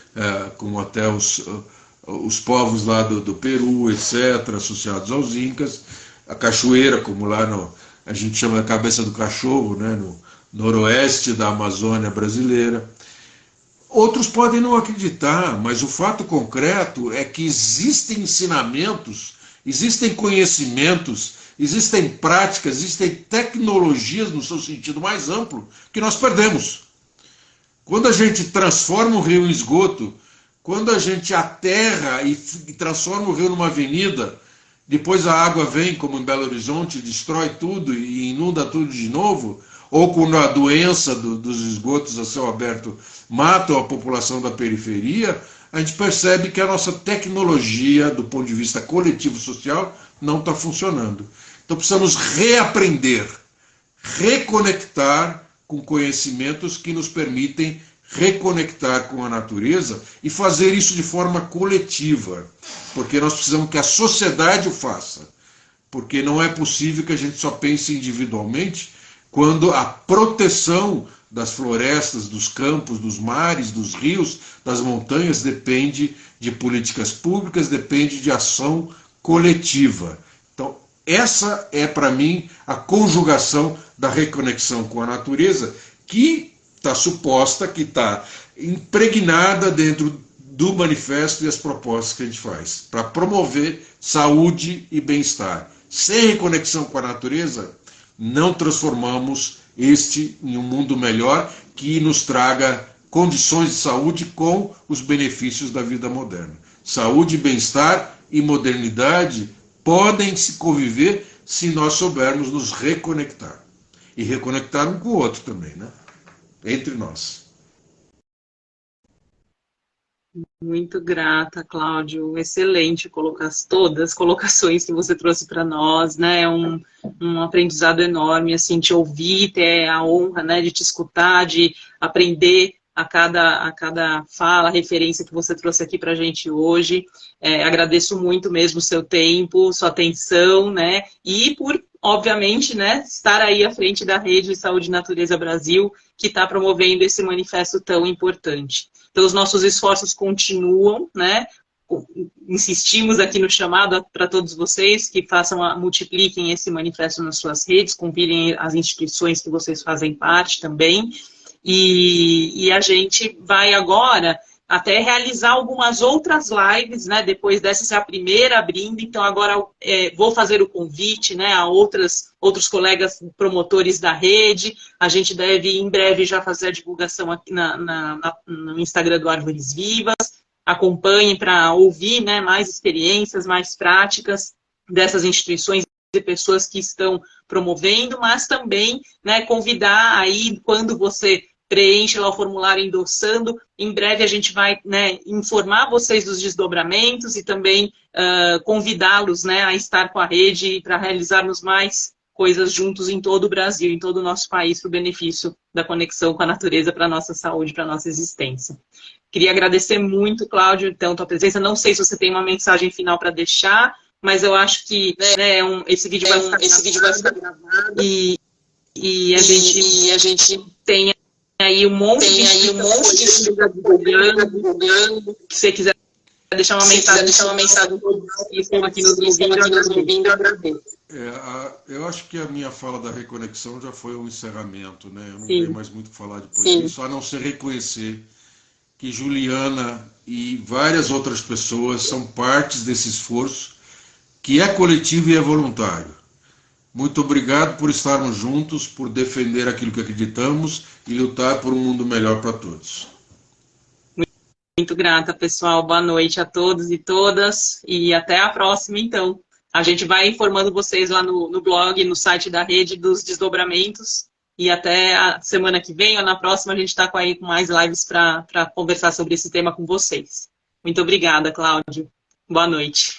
como até os povos lá do Peru, etc., associados aos Incas, a cachoeira, como lá a gente chama a cabeça do cachorro, né, no noroeste da Amazônia brasileira. Outros podem não acreditar, mas o fato concreto é que existem ensinamentos, existem conhecimentos, existem práticas, existem tecnologias no seu sentido mais amplo que nós perdemos. Quando a gente transforma o rio em esgoto, quando a gente aterra e transforma o rio numa avenida, depois a água vem, como em Belo Horizonte, destrói tudo e inunda tudo de novo, ou quando a doença dos esgotos a céu aberto mata a população da periferia, a gente percebe que a nossa tecnologia, do ponto de vista coletivo social, não está funcionando. Então precisamos reaprender, reconectar com conhecimentos que nos permitem reconectar com a natureza e fazer isso de forma coletiva, porque nós precisamos que a sociedade o faça, porque não é possível que a gente só pense individualmente quando a proteção das florestas, dos campos, dos mares, dos rios, das montanhas depende de políticas públicas, depende de ação coletiva. Então, essa é, para mim, a conjugação da reconexão com a natureza, que está suposta, que está impregnada dentro do manifesto e as propostas que a gente faz, para promover saúde e bem-estar. Sem reconexão com a natureza, não transformamos este em um mundo melhor que nos traga condições de saúde com os benefícios da vida moderna. Saúde, bem-estar e modernidade podem se conviver se nós soubermos nos reconectar. E reconectar um com o outro também, né? Entre nós. Muito grata, Cláudio. Excelente todas as colocações que você trouxe para nós, né? Um aprendizado enorme, assim, te ouvir, ter a honra, né, de te escutar, de aprender a cada fala, referência que você trouxe aqui para a gente hoje. Agradeço muito mesmo o seu tempo, sua atenção, né? E por, obviamente, né, estar aí à frente da Rede Saúde e Natureza Brasil, que está promovendo esse manifesto tão importante. Então, os nossos esforços continuam, né? Insistimos aqui no chamado para todos vocês que multipliquem esse manifesto nas suas redes, convidem as instituições que vocês fazem parte também. E a gente vai agora até realizar algumas outras lives, né? Depois dessa ser a primeira abrindo, então agora vou fazer o convite, né, a outros colegas promotores da rede. A gente deve em breve já fazer a divulgação aqui no Instagram do Árvores Vivas. Acompanhem para ouvir, né, mais experiências, mais práticas dessas instituições e pessoas que estão promovendo, mas também, né, convidar aí, quando você preenche lá o formulário endossando, em breve a gente vai, né, informar vocês dos desdobramentos e também convidá-los, né, a estar com a rede para realizarmos mais coisas juntos em todo o Brasil, em todo o nosso país, para o benefício da conexão com a natureza, para a nossa saúde, para a nossa existência. Queria agradecer muito, Cláudio, então, a tua presença. Não sei se você tem uma mensagem final para deixar, mas eu acho que, né, esse vídeo vai ficar gravado e a gente tem aí um monte de divulgando. Se você quiser deixar uma mensagem, que estão aqui nos ouvindo, eu agradeço. Eu acho que a minha fala da reconexão já foi um encerramento, né? Eu não tenho mais muito o que falar depois disso, a não ser reconhecer que Juliana e várias outras pessoas são partes desse esforço, que é coletivo e é voluntário. Muito obrigado por estarmos juntos, por defender aquilo que acreditamos e lutar por um mundo melhor para todos. Muito grata, pessoal. Boa noite a todos e todas. E até a próxima, então. A gente vai informando vocês lá no blog, no site da rede, dos desdobramentos. E até a semana que vem ou na próxima a gente está com mais lives para conversar sobre esse tema com vocês. Muito obrigada, Cláudio. Boa noite.